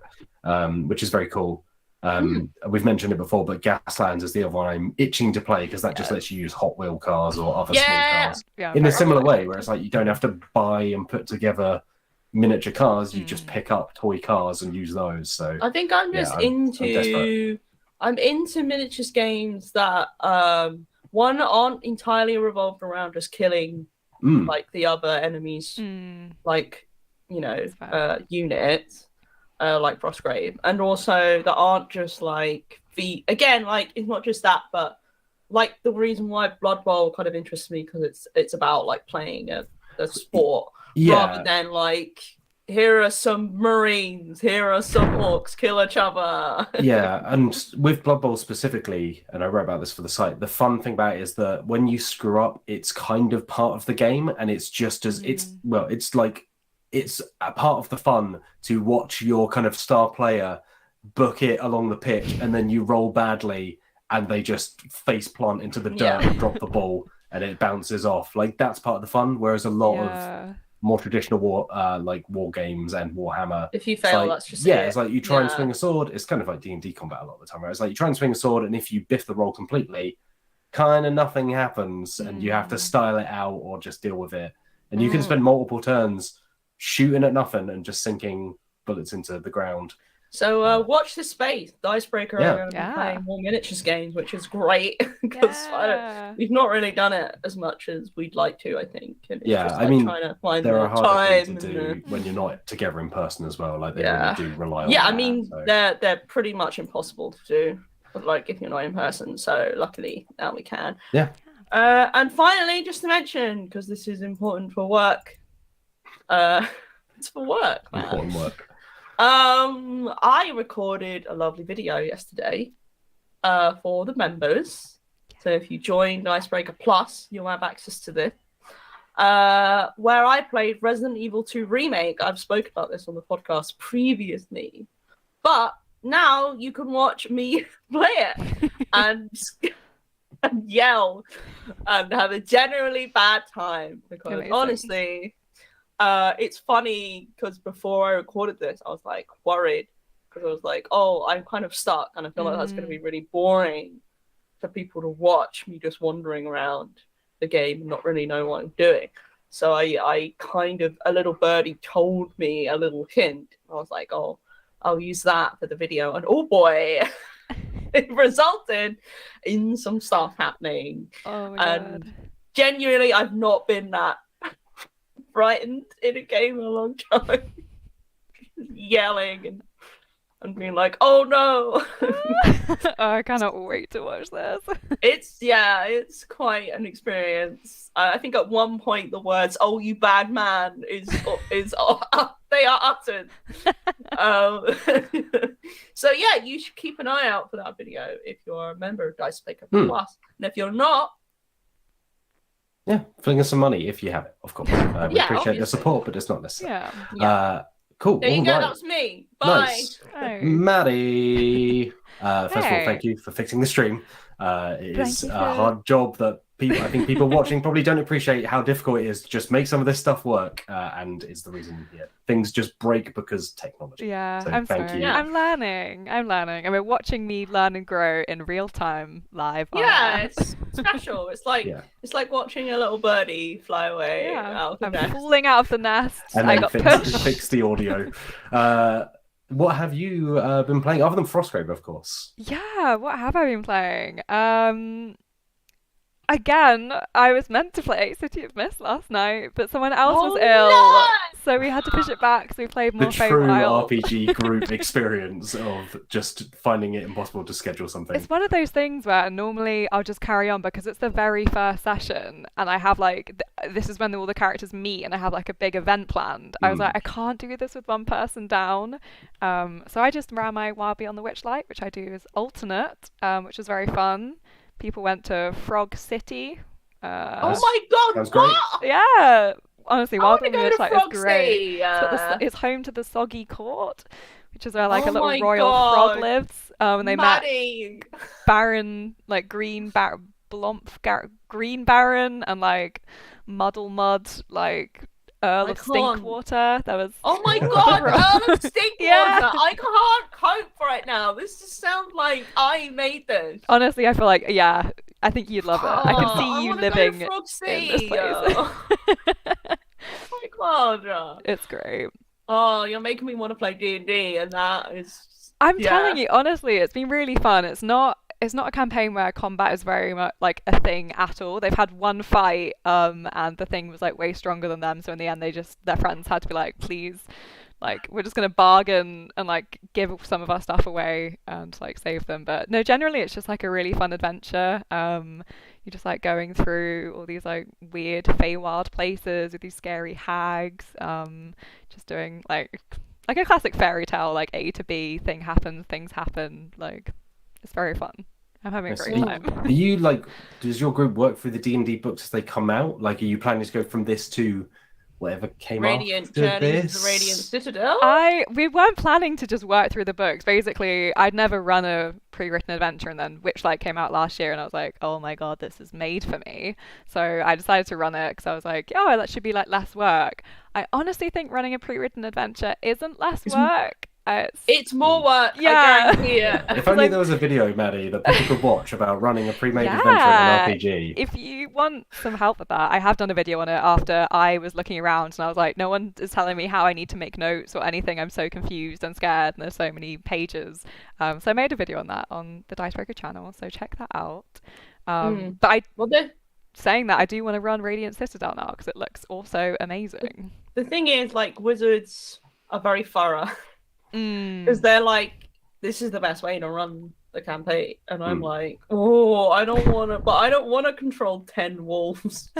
which is very cool. We've mentioned it before, but Gaslands is the other one I'm itching to play because that just lets you use Hot Wheel cars or other small cars in a similar way, where it's like you don't have to buy and put together miniature cars, you just pick up toy cars and use those. So I think I'm just I'm into miniatures games that one aren't entirely revolved around just killing like the other enemies, like units. Like Frostgrave, and also that aren't just like again, like it's not just that, but like the reason why Blood Bowl kind of interests me because it's about like playing a sport rather than like here are some Marines, here are some orcs, kill each other. And with Blood Bowl specifically, and I wrote about this for the site, the fun thing about it is that when you screw up, it's kind of part of the game, and it's just as it's a part of the fun to watch your kind of star player book it along the pitch, and then you roll badly and they just face plant into the dirt and drop the ball and it bounces off. Like that's part of the fun. Whereas a lot of more traditional war games and Warhammer, if you fail, that's just it's like you try and swing a sword. It's kind of like D&D combat a lot of the time, right? It's like you try and swing a sword, and if you biff the roll completely, kind of nothing happens, and you have to style it out or just deal with it. And you can spend multiple turns shooting at nothing and just sinking bullets into the ground. So watch this space. Dicebreaker are going to be playing more miniatures games, which is great because we've not really done it as much as we'd like to, I think. And it's just, like, trying to find there are harder time things to do when you're not together in person as well. Like they really do rely on. I mean, they're pretty much impossible to do, like if you're not in person. So luckily now we can. Yeah. And finally, just to mention, because this is important for work. It's for work, man. Important work. I recorded a lovely video yesterday for the members. So if you join Dicebreaker Plus, you'll have access to this. Where I played Resident Evil 2 Remake. I've spoken about this on the podcast previously. But now you can watch me play it and yell and have a generally bad time. Because honestly... it's funny because before I recorded this, I was like worried because I was like, oh, I'm kind of stuck and I feel like that's going to be really boring for people to watch me just wandering around the game and not really know what I'm doing. So I kind of, a little birdie told me a little hint. I was like, oh, I'll use that for the video. And oh boy, it resulted in some stuff happening. Oh my God. Genuinely, I've not been that frightened in a game in a long time. Yelling and being like, oh no. I cannot wait to watch this. It's quite an experience. I think at one point the words "oh you bad man" is they are uttered. So yeah, you should keep an eye out for that video if you're a member of Dicebreaker Plus. And if you're not, fling us some money if you have it, of course. We appreciate the support, but it's not necessary. Cool. There you All go. right. That was me. Bye. Nice. Oh. Maddie. First of all, Hey. thank you for fixing the stream. It is Thank you a for- hard job that I think people watching probably don't appreciate how difficult it is to just make some of this stuff work, and it's the reason things just break because technology. Yeah, So I'm thank sorry. you. Yeah. I'm learning. And we're watching me learn and grow in real time live. on Yeah, air. it's special. It's like Yeah. it's like watching a little birdie fly away Yeah. out of the I'm nest. falling out of the nest. And I then got fix pushed. the audio. What have you been playing other than Frostgrave, of course? Yeah, what have I been playing? Again, I was meant to play City of Mist last night, but someone else was ill, no! so we had to push it back. So we played The more true Feywild. RPG group experience of just finding it impossible to schedule something. It's one of those things where normally I'll just carry on because it's the very first session, and I have like this is when all the characters meet, and I have like a big event planned. I was like, I can't do this with one person down, so I just ran my Wild Beyond the Witchlight, which I do as alternate, which was very fun. People went to Frog City. Oh my god! Sounds great. What? Yeah, honestly, I Wild want to Beyond go the to Witchlight Frog is great. City. It's home to the Soggy Court, which is where like Oh a little my royal God. frog lives. And they met Maddie. Baron, like Green Green Baron, and like Muddle Mud, like Earl I of can't. Stinkwater. There was Oh my god, Earl of Stinkwater! Yeah. I can't cope right now. This just sounds like I made this. honestly, I feel like I think you'd love it. I Oh, can see you wanna go to living Frog in City. this place. Oh my god. It's great. Oh, you're making me want to play D&D, and that is. I'm Yeah. telling you, honestly, it's been really fun. It's not a campaign where combat is very much like a thing at all. They've had one fight, and the thing was like way stronger than them. So in the end, their friends had to be like, please, like we're just gonna bargain and like give some of our stuff away and like save them. But no, generally it's just like a really fun adventure. You're just like going through all these like weird Feywild places with these scary hags. Just doing like a classic fairy tale, like A to B, things happen. Like it's very fun. I'm having a great see. time. Are you like? Does your group work through the D&D books as they come out? Like, are you planning to go from this to whatever came Radiant after Journey to this? the Radiant Citadel. We weren't planning to just work through the books. Basically, I'd never run a pre-written adventure, and then Witchlight came out last year, and I was like, oh my god, this is made for me. So I decided to run it because I was like, oh, that should be like less work. I honestly think running a pre-written adventure isn't less work. It's more work. Yeah. I guarantee it. If only like- there was a video, Maddie, that people could watch about running a pre-made Yeah. adventure in an RPG. If you want some help with that, I have done a video on it after I was looking around and I was like, no one is telling me how I need to make notes or anything. I'm so confused and scared, and there's so many pages. So I made a video on that on the Dicebreaker channel, so check that out. But saying that, I do want to run Radiant Citadel now because it looks also amazing. The thing is, like, wizards are very thorough Mm. because they're like, this is the best way to run the campaign, and I'm like, oh, I don't want to, but I don't want to control 10 wolves.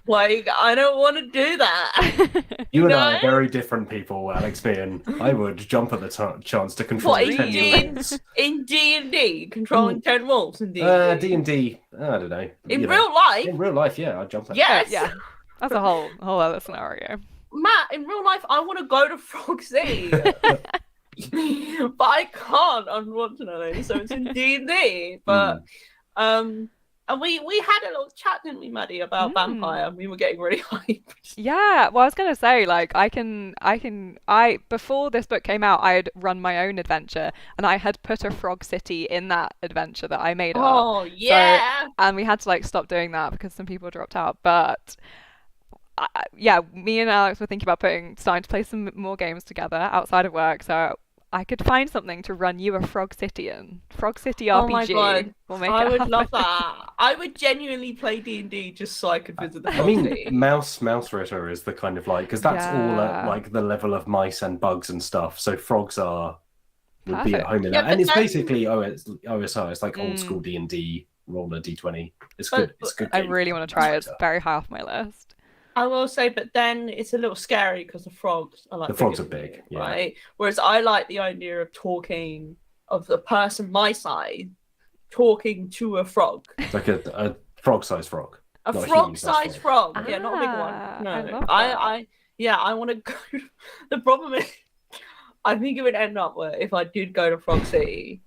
Like, I don't want to do that. You and No? I are very different people, Alex being. I would jump at the chance to control What, 10 wolves. in D&D, controlling 10 wolves in D&D? D&D, I don't know. In you know. real life, In real life, yeah, I'd jump at yes. Yeah, that's a whole other scenario. Matt, in real life, I want to go to Frog City. But I can't, unfortunately. So it's in D&D. But and we had a little chat, didn't we, Maddie, about vampire? We were getting really hyped. Yeah, well, I was gonna say, like, I before this book came out, I had run my own adventure, and I had put a Frog City in that adventure that I made up. Oh yeah. And we had to like stop doing that because some people dropped out. But yeah, me and Alex were thinking about starting to play some more games together outside of work, so I could find something to run you a Frog City in. Frog City RPG. Oh my god, We'll make I it would happen. love that. I would genuinely play D&D just so I could visit the I Frog mean, City. Mouse Ritter is the kind of like, because that's all at Yeah. like the level of mice and bugs and stuff. So frogs would be at Perfect. home in Yeah, that, and but it's then- basically OSR. It's like old school D&D. Roll a D20. It's But- good. It's a good. I game. really want to try it. It's Mouse Ritter. very high off my list. I will say, but then it's a little scary because the frogs are like The frogs bigger are than big, you, yeah. right? Whereas I like the idea of talking of the person my size talking to a frog, It's like a frog-sized frog. a Not a frog-sized human-sized frog. Yeah, not a big Ah, one. I No, love that. I want to go. The problem is I think it would end up where if I did go to Frog City,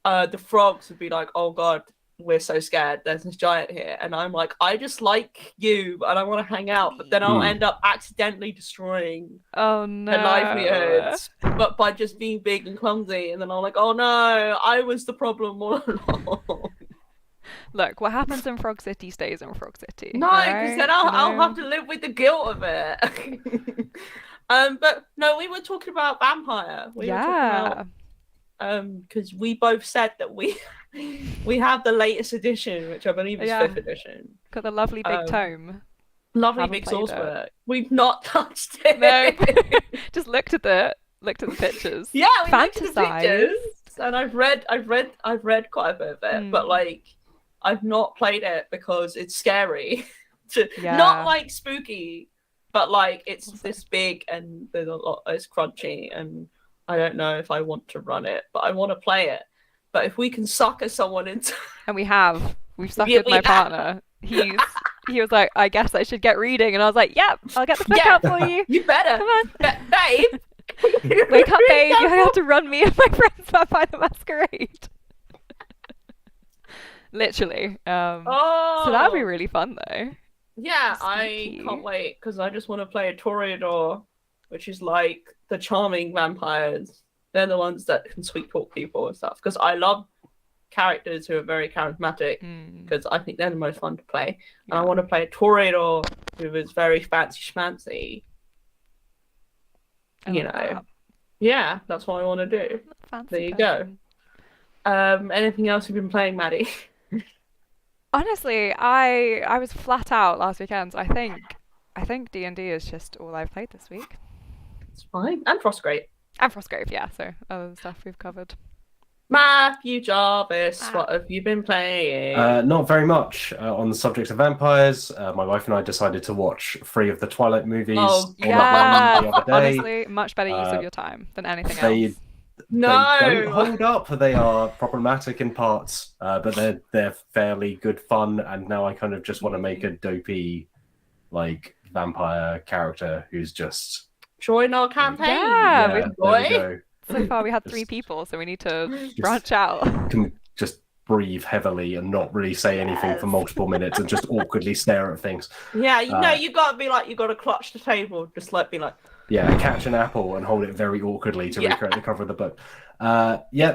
the frogs would be like, "Oh God, we're so scared. There's this giant here," and I'm like, "I just like you, and I want to hang out." But then I'll end up accidentally destroying Oh no. their livelihoods, but by just being big and clumsy. And then I'm like, "Oh no, I was the problem all along." Look, what happens in Frog City stays in Frog City. No, because then I'll have to live with the guilt of it. But no, we were talking about vampire. We were talking about because we both said that we have the latest edition, which I believe is 5th edition. Got the lovely big tome. Lovely big source work. We've not touched it. No, just looked at the pictures. Yeah, we looked at the Fantasized. pictures, and I've read quite a bit of it, but like I've not played it because it's scary. Not like spooky, but like it's this big and there's a lot. It's crunchy, and I don't know if I want to run it, but I want to play it. But if we can sucker someone into, And we've suckered my partner. He was like, I guess I should get reading, and I was like, yep, I'll get the book out for you. You better, come on, babe. Wake up, babe! You have to run me and my friends Vampire the Masquerade. Literally. So that would be really fun, though. Yeah, I can't wait because I just want to play a Toreador, which is like the charming vampires. They're the ones that can sweet talk people and stuff. Because I love characters who are very charismatic because I think they're the most fun to play. And I want to play a Toreador who is very fancy schmancy. Yeah, that's what I want to do. There you go. Anything else you've been playing, Maddie? Honestly, I was flat out last weekend. I think D&D is just all I've played this week. It's fine. And Frostgrave. And Frostgrave, yeah. So other stuff we've covered. Matthew Jarvis, what have you been playing? Not very much. On the subject of vampires, my wife and I decided to watch 3 of the Twilight movies. Oh, the other day. Honestly, much better use of your time than anything else. They don't hold up. They are problematic in parts, but they're fairly good fun. And now I kind of just want to make a dopey, like vampire character who's just join our campaign. Yeah, there we go. So far we had 3 people, so we need to branch out. Can just breathe heavily and not really say anything for multiple minutes and just awkwardly stare at things. Yeah, you gotta be like, you gotta clutch the table, just like be like. Yeah, catch an apple and hold it very awkwardly to recreate the cover of the book.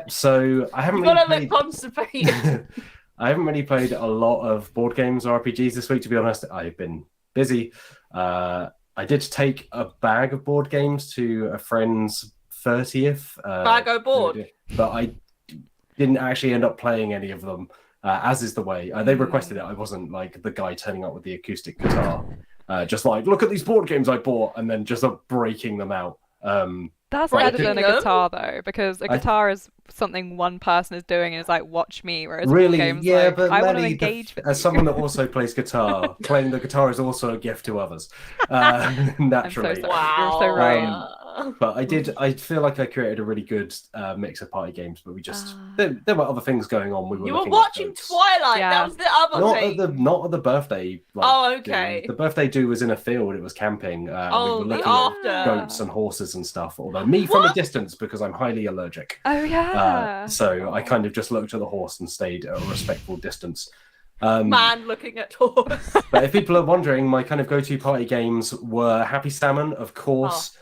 So I haven't look constipated. I haven't really played a lot of board games or RPGs this week, to be honest. I've been busy. I did take a bag of board games to a friend's 30th. Bag o' board. But I didn't actually end up playing any of them, as is the way. They requested it. I wasn't like the guy turning up with the acoustic guitar. Just like, look at these board games I bought, and then just breaking them out. That's better than a guitar, though, because a guitar is something one person is doing and is like, watch me, whereas really, games, yeah, like, but I want to engage with as someone that also plays guitar, playing the guitar is also a gift to others. Naturally. I'm so sorry. Wow. You're so right. But I feel like I created a really good mix of party games, but we just there were other things going on. You were watching Twilight. Yeah. That was the other thing. Not at the birthday. Okay. The birthday do was in a field. It was camping. We were looking at goats and horses and stuff. Although me from a distance, because I'm highly allergic. Oh yeah. So I kind of just looked at the horse and stayed at a respectful distance. Man looking at horse. But if people are wondering, my kind of go-to party games were Happy Salmon, of course.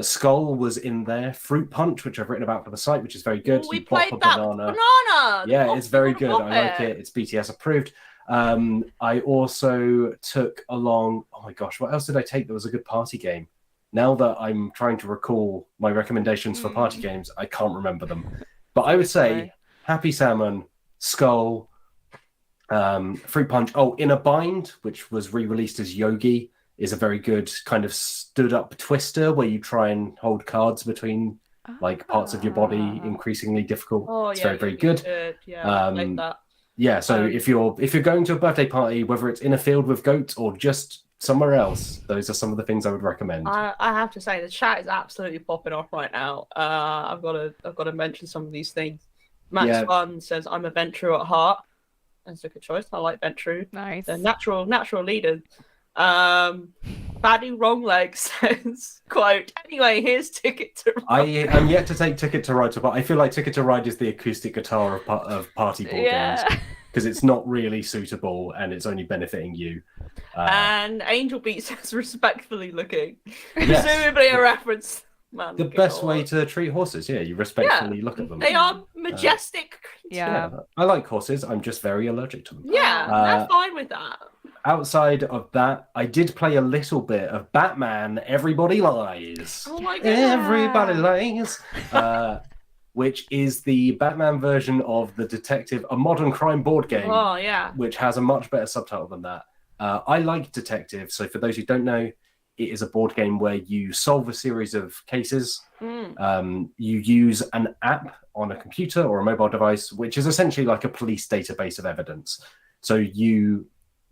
Skull was in there. Fruit Punch, which I've written about for the site, which is very good. We played that. Banana. Yeah, it's very good. I like it. It's BTS approved. I also took along, oh my gosh, what else did I take that was a good party game? Now that I'm trying to recall my recommendations for party games, I can't remember them. But I would say Happy Salmon, Skull, Fruit Punch. Oh, In a Bind, which was re-released as Yogi, is a very good kind of stood-up twister where you try and hold cards between like parts of your body, increasingly difficult. It's very, very good. Yeah, I like that. Yeah, so if you're going to a birthday party, whether it's in a field with goats or just somewhere else, those are some of the things I would recommend. I have to say the chat is absolutely popping off right now. I've got to mention some of these things. Max Fun says, I'm a Ventru at heart. That's a good choice. I like Ventru. Nice. They're natural leaders. Baddie Wrongleg says, quote, anyway, here's Ticket to Ride. I am yet to take Ticket to Ride, but I feel like Ticket to Ride is the acoustic guitar of party board games, because it's not really suitable and it's only benefiting you. And Angel Beat says, respectfully looking. Yes. Presumably a reference. Man, The best way to treat horses, you respectfully look at them. They are majestic creatures. Yeah. I like horses, I'm just very allergic to them. Yeah, they're fine with that. Outside of that, I did play a little bit of Batman Everybody Lies. Oh my god. Everybody Lies. Which is the Batman version of a modern crime board game. Oh, yeah. Which has a much better subtitle than that. I like Detective, so for those who don't know, it is a board game where you solve a series of cases. You use an app on a computer or a mobile device, which is essentially like a police database of evidence. So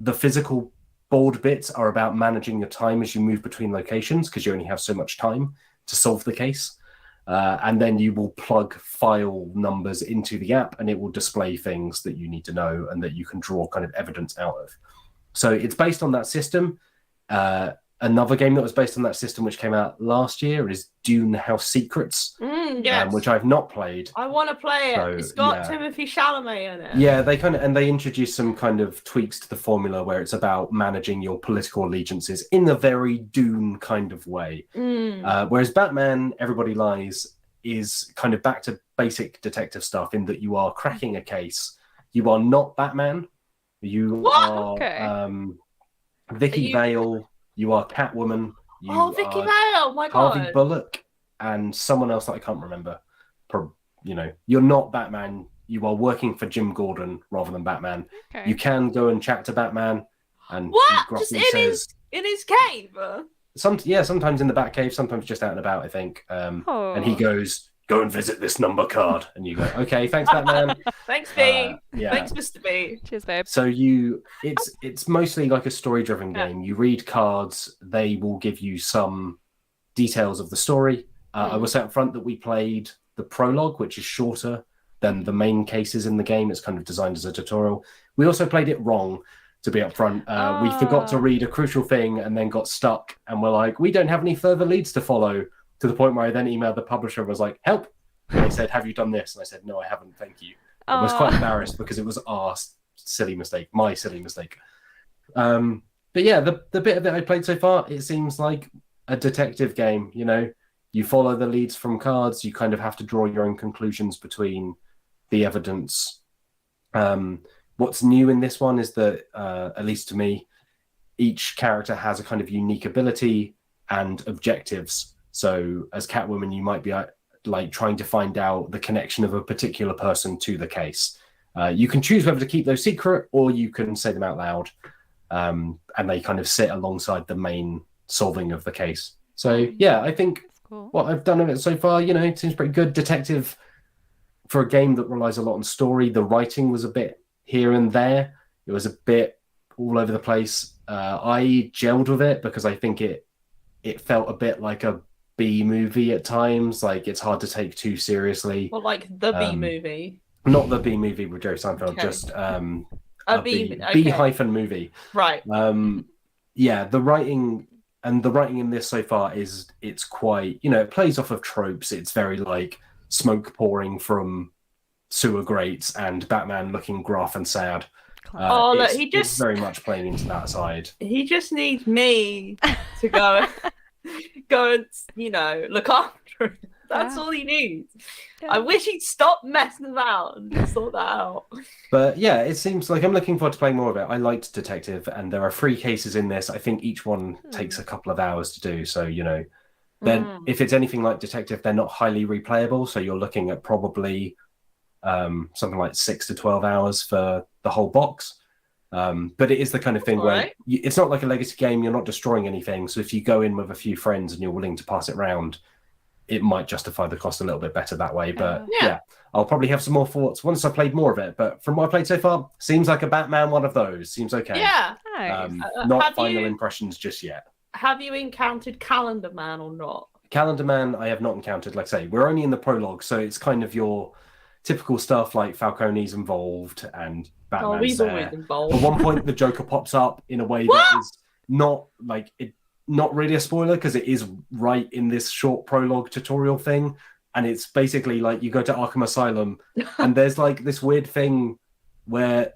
the physical board bits are about managing your time as you move between locations, because you only have so much time to solve the case. And then you will plug file numbers into the app and it will display things that you need to know and that you can draw kind of evidence out of. So it's based on that system. Another game that was based on that system, which came out last year, is Dune House Secrets, which I've not played. I want to play it. So, It's got Timothy Chalamet in it. Yeah, they introduced some kind of tweaks to the formula where it's about managing your political allegiances in a very Dune kind of way. Whereas Batman Everybody Lies is kind of back to basic detective stuff in that you are cracking a case. You are not Batman. You are Vicky Vale. You are Catwoman. Vicky Vale! My God. Harvey Bullock and someone else that I can't remember. You're not Batman. You are working for Jim Gordon rather than Batman. Okay. You can go and chat to Batman, and What? he Just says, in his cave? sometimes in the Batcave, sometimes just out and about, I think. And he goes, go and visit this number card, and you go, okay, thanks, Batman. Thanks, B. Yeah. Thanks, Mr. B. Cheers, babe. So it's mostly like a story-driven game. You read cards, they will give you some details of the story. I will say up front that we played the prologue, which is shorter than the main cases in the game. It's kind of designed as a tutorial. We also played it wrong, to be upfront. We forgot to read a crucial thing and then got stuck, and we're like, we don't have any further leads to follow. To the point where I then emailed the publisher and was like, help. And they said, have you done this? And I said, no, I haven't, thank you. I was quite embarrassed because it was my silly mistake. But yeah, the bit of it I played so far, it seems like a detective game. You follow the leads from cards. You kind of have to draw your own conclusions between the evidence. What's new in this one is that, at least to me, each character has a kind of unique ability and objectives. So as Catwoman, you might be like trying to find out the connection of a particular person to the case. You can choose whether to keep those secret or you can say them out loud. And they kind of sit alongside the main solving of the case. So yeah, I think what I've done of it so far, it seems pretty good. Detective, for a game that relies a lot on story, the writing was a bit here and there. It was a bit all over the place. I gelled with it because I think it felt a bit like a B movie at times. Like it's hard to take too seriously. Well, like the B movie. Not the B movie with Jerry Seinfeld, just a B movie. Right. Yeah, the writing in this so far it's quite, it plays off of tropes. It's very like smoke pouring from sewer grates and Batman looking gruff and sad. Look, it's very much playing into that side. He just needs me to go and look after him. That's all he needs. Yeah. I wish he'd stop messing about and just sort that out. But yeah, it seems like I'm looking forward to playing more of it. I liked Detective, and there are 3 cases in this. I think each one takes a couple of hours to do. So, then if it's anything like Detective, they're not highly replayable. So you're looking at probably something like 6 to 12 hours for the whole box. But it is the kind of thing where it's not like a legacy game. You're not destroying anything. So if you go in with a few friends and you're willing to pass it around, it might justify the cost a little bit better that way. But yeah, I'll probably have some more thoughts once I played more of it. But from what I played so far, seems like a Batman one of those. Seems okay. Yeah. Not final impressions just yet. Have you encountered Calendar Man or not? Calendar Man, I have not encountered. Like I say, we're only in the prologue, so it's kind of your typical stuff like Falcone's involved and Batman's he's always involved. At one point, the Joker pops up in a way that is not like it. not really a spoiler because it is right in this short prologue tutorial thing. And it's basically like you go to Arkham Asylum and there's like this weird thing where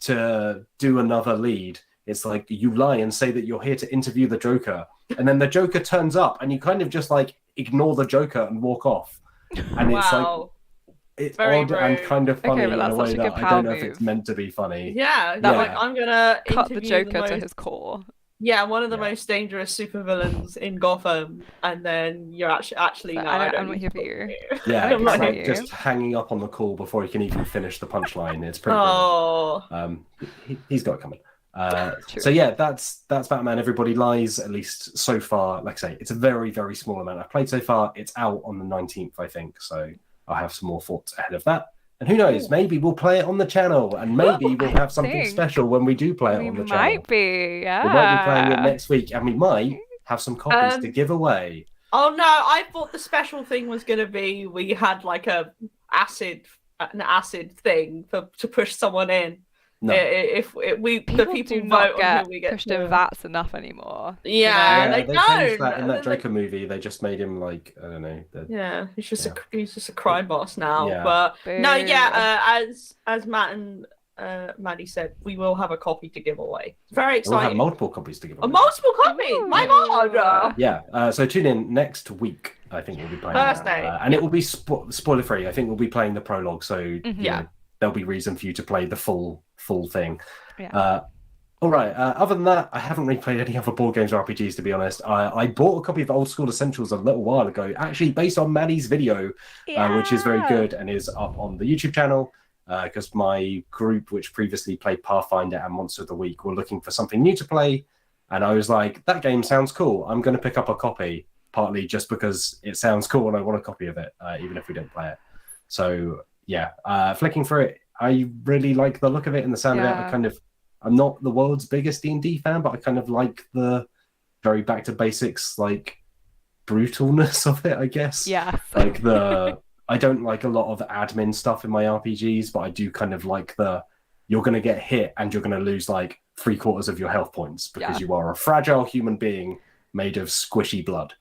to do another lead, it's like you lie and say that you're here to interview the Joker. And then the Joker turns up and you kind of just like ignore the Joker and walk off. And it's like, it's very odd and kind of funny in a way that I don't know if it's meant to be funny. Yeah, like I'm gonna cut the Joker to his core. Yeah, one of the most dangerous supervillains in Gotham, and then you're actually no, I'm not here for you. Yeah, it's like just hanging up on the call before he can even finish the punchline. It's pretty brilliant. He's got it coming. So yeah, that's Batman. Everybody Lies, at least so far. Like I say, it's a very, very small amount I've played so far. It's out on the 19th, I think. So I'll have some more thoughts ahead of that. And who knows, maybe we'll play it on the channel, and maybe we'll have something special when we do play it on the channel. We might be, yeah. We might be playing it next week, and we might have some copies to give away. Oh no, I thought the special thing was going to be we had like an acid thing to push someone in. No. If the people do not vote get on who we get pushed in vats enough anymore. Yeah, they changed that in that Joker movie. They just made him like, I don't know. He's just a crime boss now. Yeah. But no, as Matt and Maddie said, we will have a copy to give away. Very exciting. We'll have multiple copies to give away. Multiple copies? My God! Yeah. So tune in next week. I think we'll be playing Thursday, and it will be spoiler free. I think we'll be playing the prologue. So you know, there'll be reason for you to play the full thing. All right, other than that, I haven't really played any other board games or RPGs, to be honest. I bought a copy of Old School Essentials a little while ago, actually based on Maddie's video, which is very good and is up on the YouTube channel, because my group, which previously played Pathfinder and Monster of the Week, were looking for something new to play, and I was like, that game sounds cool, I'm going to pick up a copy, partly just because it sounds cool and I want a copy of it, even if we don't play it. So yeah, flicking through it, I really like the look of it and the sound of it. I'm not the world's biggest D&D fan, but I kind of like the very back to basics, like brutalness of it, I guess. Yeah. Like I don't like a lot of admin stuff in my RPGs, but I do kind of like you're going to get hit and you're going to lose like 3/4 of your health points because you are a fragile human being made of squishy blood.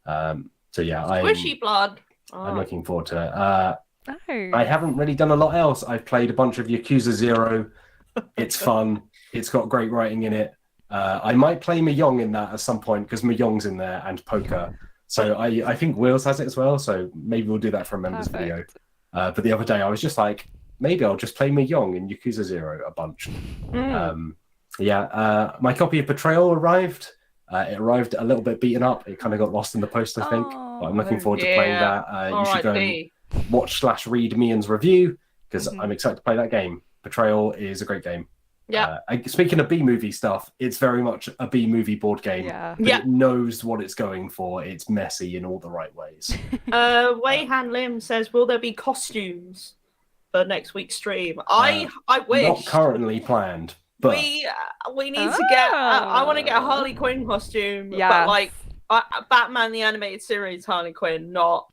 So yeah, squishy blood. I'm looking forward to it. I haven't really done a lot else. I've played a bunch of Yakuza 0. It's fun. It's got great writing in it. I might play Mahjong in that at some point because Mahjong's in there and poker. So I think Wheels has it as well. So maybe we'll do that for a members video. But the other day I was just like, maybe I'll just play Mahjong in Yakuza 0 a bunch. My copy of Betrayal arrived. It arrived a little bit beaten up. It kind of got lost in the post, I think. But I'm looking forward to playing that. You should go and watch/read Mian's review because I'm excited to play that game. Betrayal is a great game. Yeah. Speaking of B-movie stuff, it's very much a B-movie board game. Yeah. It knows what it's going for. It's messy in all the right ways. Wei Han Lim says, will there be costumes for next week's stream? I wish. Not currently planned. But we need to get. I want to get a Harley Quinn costume. Yes. But like Batman the Animated Series Harley Quinn, not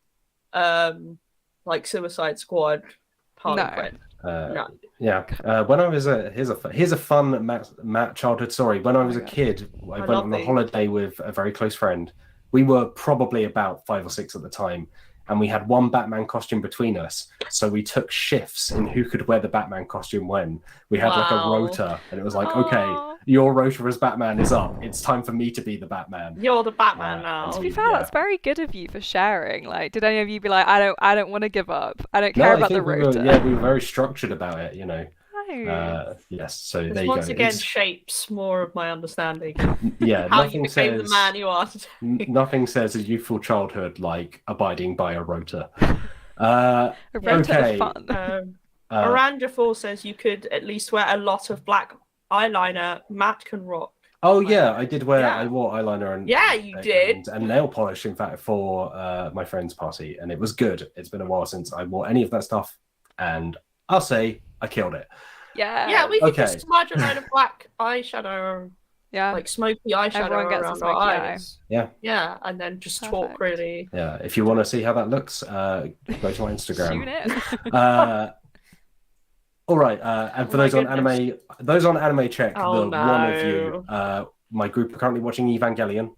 like Suicide Squad Harley Quinn. No. Yeah. When I was here's a fun Matt childhood story. When I was a kid, I went on a holiday with a very close friend. We were probably about 5 or 6 at the time, and we had one Batman costume between us. So we took shifts in who could wear the Batman costume when. We had like a rota, and it was like, okay, your rota as Batman is up. It's time for me to be the Batman. You're the Batman now. To be fair, that's very good of you for sharing. Like, did any of you be like, I don't want to give up. I don't care about the rota. We were very structured about it, you know. Yes, so there you go. Once again, shapes more of my understanding. Yeah, how you became the man you are today. Nothing says a youthful childhood like abiding by a rota. A rota of fun. Aranja 4 says you could at least wear a lot of black eyeliner. Matt can rock. Oh yeah, I did wear. I wore eyeliner and you did, and nail polish. In fact, for my friend's party, and it was good. It's been a while since I wore any of that stuff, and I'll say I killed it. Yeah, we could just smudge a load of black eyeshadow. Yeah, like smoky eyeshadow around our eyes. Yeah, and then just talk really. Yeah, if you want to see how that looks, go to my Instagram. Tune in. All right, and for those on Anime Check, one of you my group are currently watching Evangelion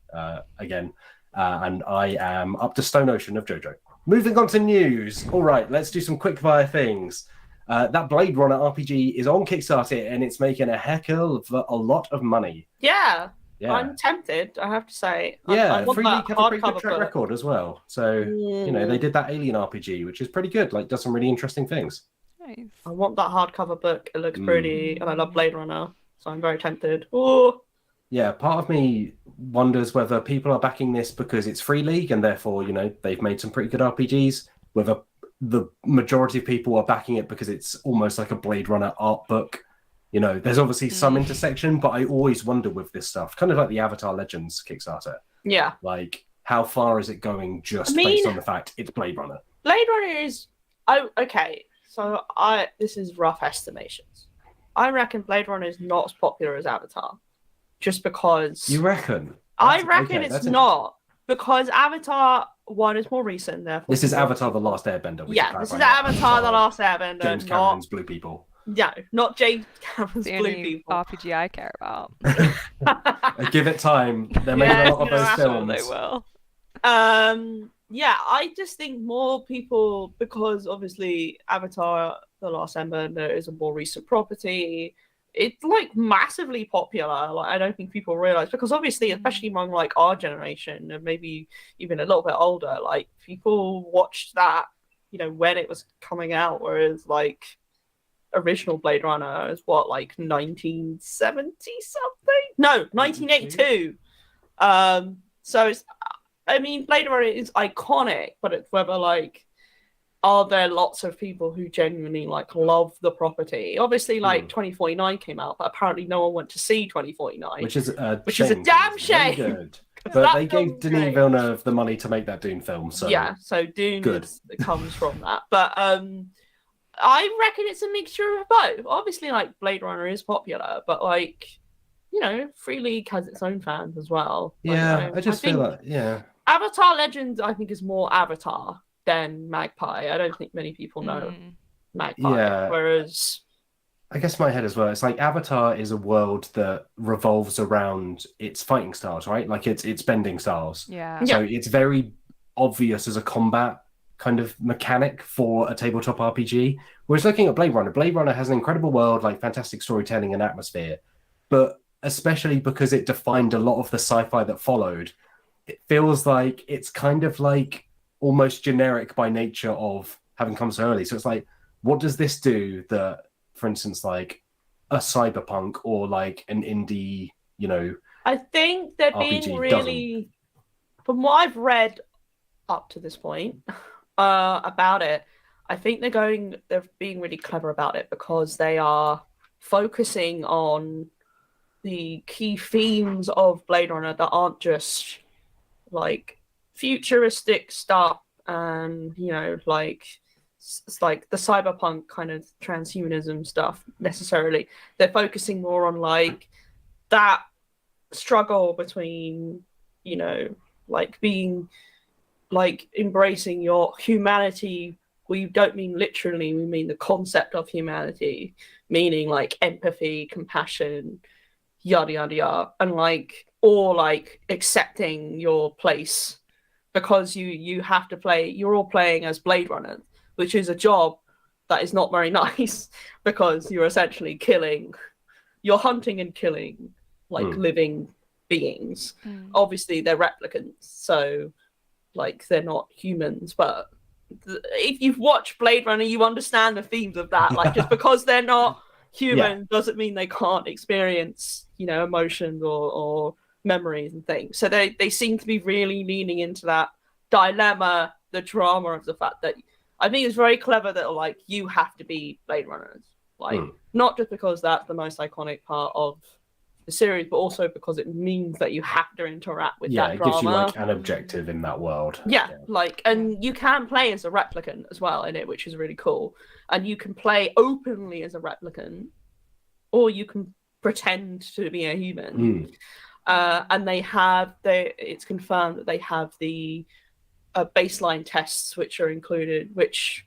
again, and I am up to Stone Ocean of JoJo. Moving on to news. All right, let's do some quick fire things. That Blade Runner RPG is on Kickstarter, and it's making a heck of a lot of money. Yeah. Yeah. I'm tempted, I have to say. Yeah, I want 3D that have a pretty good hardcover track book. record as well. So, they did that Alien RPG, which is pretty good. Like, does some really interesting things. Nice. I want that hardcover book. It looks pretty, and I love Blade Runner, so I'm very tempted. Oh, Yeah, part of me wonders whether people are backing this because it's Free League, and therefore, they've made some pretty good RPGs. Whether the majority of people are backing it because it's almost like a Blade Runner art book. There's obviously some intersection, but I always wonder with this stuff, kind of like the Avatar Legends Kickstarter. yeah. Like, how far is it going just based on the fact it's Blade Runner? Blade Runner is okay. So this is rough estimations. I reckon Blade Runner is not as popular as Avatar, just because. You reckon? I reckon it's not, because Avatar 1 is more recent. Therefore, this is Avatar: The Last Airbender. Yeah, this is Avatar: The Last Airbender. James Cameron's Blue People. No, not James Cameron's The Blue only People. RPG I care about. Give it time. They're making a lot of those films. They will. Yeah, I just think more people, because obviously Avatar: The Last Airbender is a more recent property. It's like massively popular. Like, I don't think people realize, because obviously, especially among like our generation and maybe even a little bit older, like people watched that, when it was coming out, whereas like original Blade Runner is what, like 1970 something? No, 1982. So it's, Blade Runner is iconic, but it's whether like, are there lots of people who genuinely like love the property? Obviously, like 2049 came out, but apparently no one went to see 2049, which is a damn shame. Good. But they gave Denis Villeneuve the money to make that Dune film, so yeah. So Dune comes from that, but I reckon it's a mixture of both. Obviously, like Blade Runner is popular, but like, Free League has its own fans as well. Yeah, I feel like, yeah. Avatar Legends, I think, is more Avatar than Magpie. I don't think many people know Magpie. Yeah. Whereas, I guess my head as well. It's like Avatar is a world that revolves around its fighting styles, right? Like it's bending styles. Yeah. So it's very obvious as a combat kind of mechanic for a tabletop RPG. Whereas looking at Blade Runner has an incredible world, like fantastic storytelling and atmosphere. But especially because it defined a lot of the sci-fi that followed, it feels like it's kind of like almost generic by nature of having come so early. So it's like, what does this do that, for instance, like a cyberpunk or like an indie, I think they're RPG being really, from what I've read up to this point about it, I think they're being really clever about it, because they are focusing on the key themes of Blade Runner that aren't just like futuristic stuff and like it's like the cyberpunk kind of transhumanism stuff necessarily. They're focusing more on like that struggle between like being like embracing your humanity. We don't mean literally, we mean the concept of humanity, meaning like empathy, compassion, yada yada yada, and like, or like accepting your place, because you have to play, you're all playing as Blade Runners, which is a job that is not very nice, because you're essentially you're hunting and killing like living beings. Obviously they're replicants, so like they're not humans, but if you've watched Blade Runner, you understand the themes of that. Like, just because they're not human doesn't mean they can't experience emotions or memories and things. So they seem to be really leaning into that dilemma, the drama of the fact that, I think it's very clever that like you have to be Blade Runners, like not just because that's the most iconic part of the series, but also because it means that you have to interact with that drama. It gives you like an objective in that world. Like, and you can play as a replicant as well in it, which is really cool. And you can play openly as a replicant, or you can pretend to be a human. And it's confirmed that they have the baseline tests which are included, which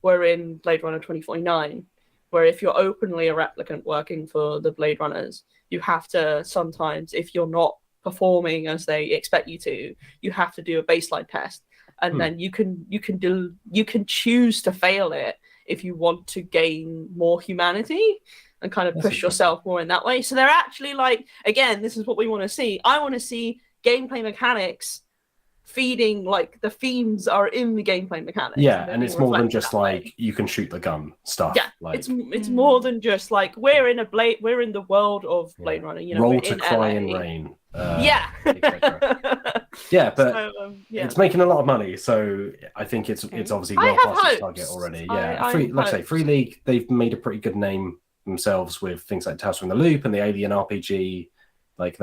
were in Blade Runner 2049. where if you're openly a replicant working for the Blade Runners, you have to sometimes, if you're not performing as they expect you to, you have to do a baseline test, and then you can choose to fail it if you want to gain more humanity and kind of push yourself more in that way. So they're actually like, again, this is what we want to see. I want to see gameplay mechanics feeding, like the themes are in the gameplay mechanics. Yeah, and it's more than just like you can shoot the gun stuff. Yeah, like, it's more than just like we're in the world of Blade Runner. You know, roll we're to in cry LA. in rain. Yeah. Yeah, but So, it's making a lot of money, so I think it's obviously well past its target already. Yeah, like I say, Free League, they've made a pretty good name themselves with things like Tales from the Loop and the Alien RPG. Like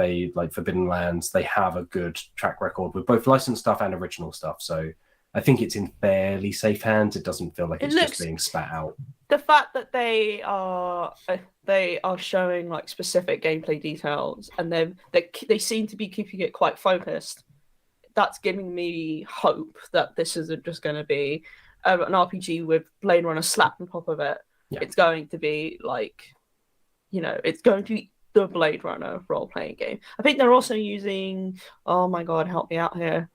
Forbidden Lands, they have a good track record with both licensed stuff and original stuff. So I think it's in fairly safe hands. It doesn't feel like it's just being spat out. The fact that they are showing like specific gameplay details, and they seem to be keeping it quite focused. That's giving me hope that this isn't just going to be an RPG with Blade Runner slapped on top of it. Yeah. It's going to be like, it's going to be the Blade Runner role-playing game. I think they're also using, oh my god, help me out here.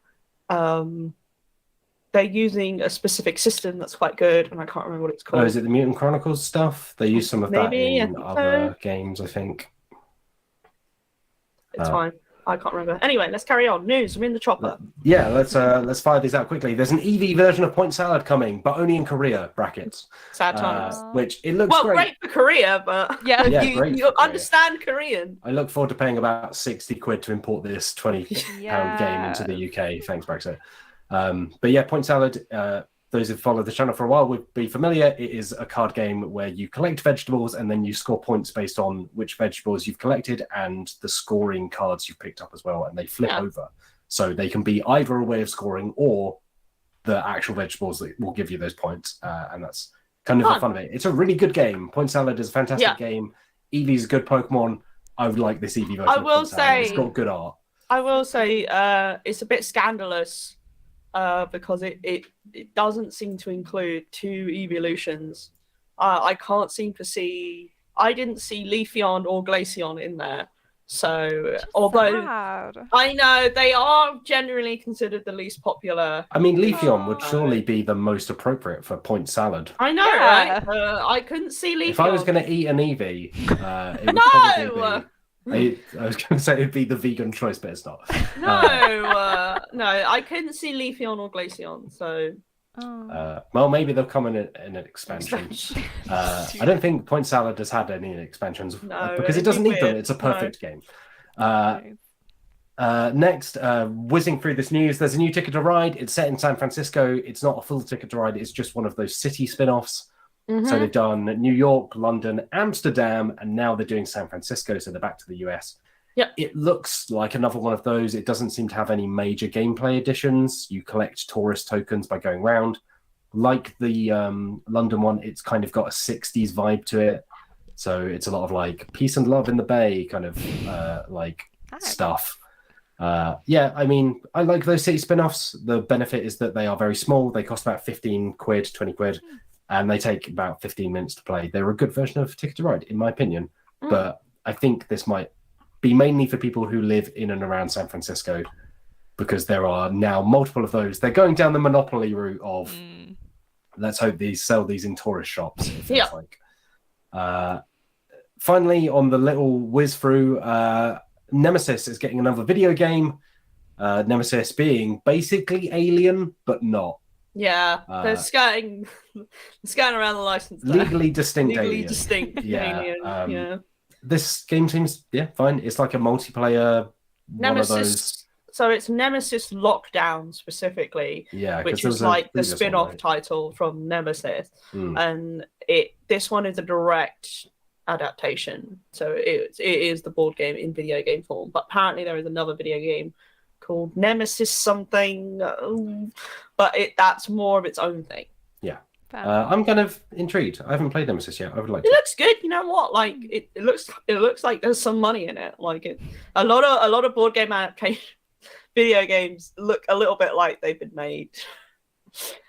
They're using a specific system that's quite good, and I can't remember what it's called. Oh, is it the Mutant Chronicles stuff? They use some of that in other games, I think. It's fine. I can't remember. Anyway, let's carry on. News. We're in the chopper. Yeah, let's fire these out quickly. There's an EV version of Point Salad coming, but only in Korea. Brackets. Sad times. Which it looks great for Korea, but you understand Korean. I look forward to paying about £60 to import this £20 game into the UK. Thanks, Brexit. But yeah, Point Salad. Those who've followed the channel for a while would be familiar. It is a card game where you collect vegetables and then you score points based on which vegetables you've collected and the scoring cards you've picked up as well, and they flip over. So they can be either a way of scoring or the actual vegetables that will give you those points, and that's kind of the fun of it. It's a really good game. Point Salad is a fantastic game. Eevee's a good Pokemon. I would like this Eevee version. I will say it's got good art. I will say it's a bit scandalous. Because it doesn't seem to include 2 evolutions. I can't seem to see. I didn't see Leafeon or Glaceon in there. So, although I know they are generally considered the least popular. I mean, Leafeon would surely be the most appropriate for Point Salad. I know, right? I couldn't see Leafeon. If I was going to eat an Eevee, it would probably be... I was going to say it'd be the vegan choice, but it's not. No, I couldn't see Leafeon or Glaceon, so... well, maybe they'll come in an expansion. I don't think Point Salad has had any expansions because it doesn't need them. It's a perfect game. Next, whizzing through this news, there's a new Ticket to Ride. It's set in San Francisco. It's not a full Ticket to Ride. It's just one of those city spin-offs. Mm-hmm. So they've done New York, London, Amsterdam, and now they're doing San Francisco. So they're back to the US. Yeah, it looks like another one of those. It doesn't seem to have any major gameplay additions. You collect tourist tokens by going round. Like the London one, it's kind of got a 60s vibe to it. So it's a lot of like peace and love in the bay kind of stuff. Yeah, I mean, I like those city spin-offs. The benefit is that they are very small. They cost about £15, £20, and they take about 15 minutes to play. They're a good version of Ticket to Ride, in my opinion. But I think this might be mainly for people who live in and around San Francisco, because there are now multiple of those. They're going down the monopoly route of let's hope these sell these in tourist shops. It feels like. Finally, on the little whiz through, Nemesis is getting another video game. Nemesis being basically Alien, but not. Yeah, they're skirting around the license. Legally distinct Legally Alien. distinct Alien. This game seems fine. It's like a multiplayer Nemesis. One of those... So it's Nemesis Lockdown specifically, which is like the spin-off title from Nemesis, and this one is a direct adaptation. So it is the board game in video game form. But apparently there is another video game called Nemesis something, but that's more of its own thing. Yeah. I'm kind of intrigued. I haven't played Nemesis yet. I would like to. It looks good. You know what? Like it looks like there's some money in it. Like a lot of board game adaptation video games look a little bit like they've been made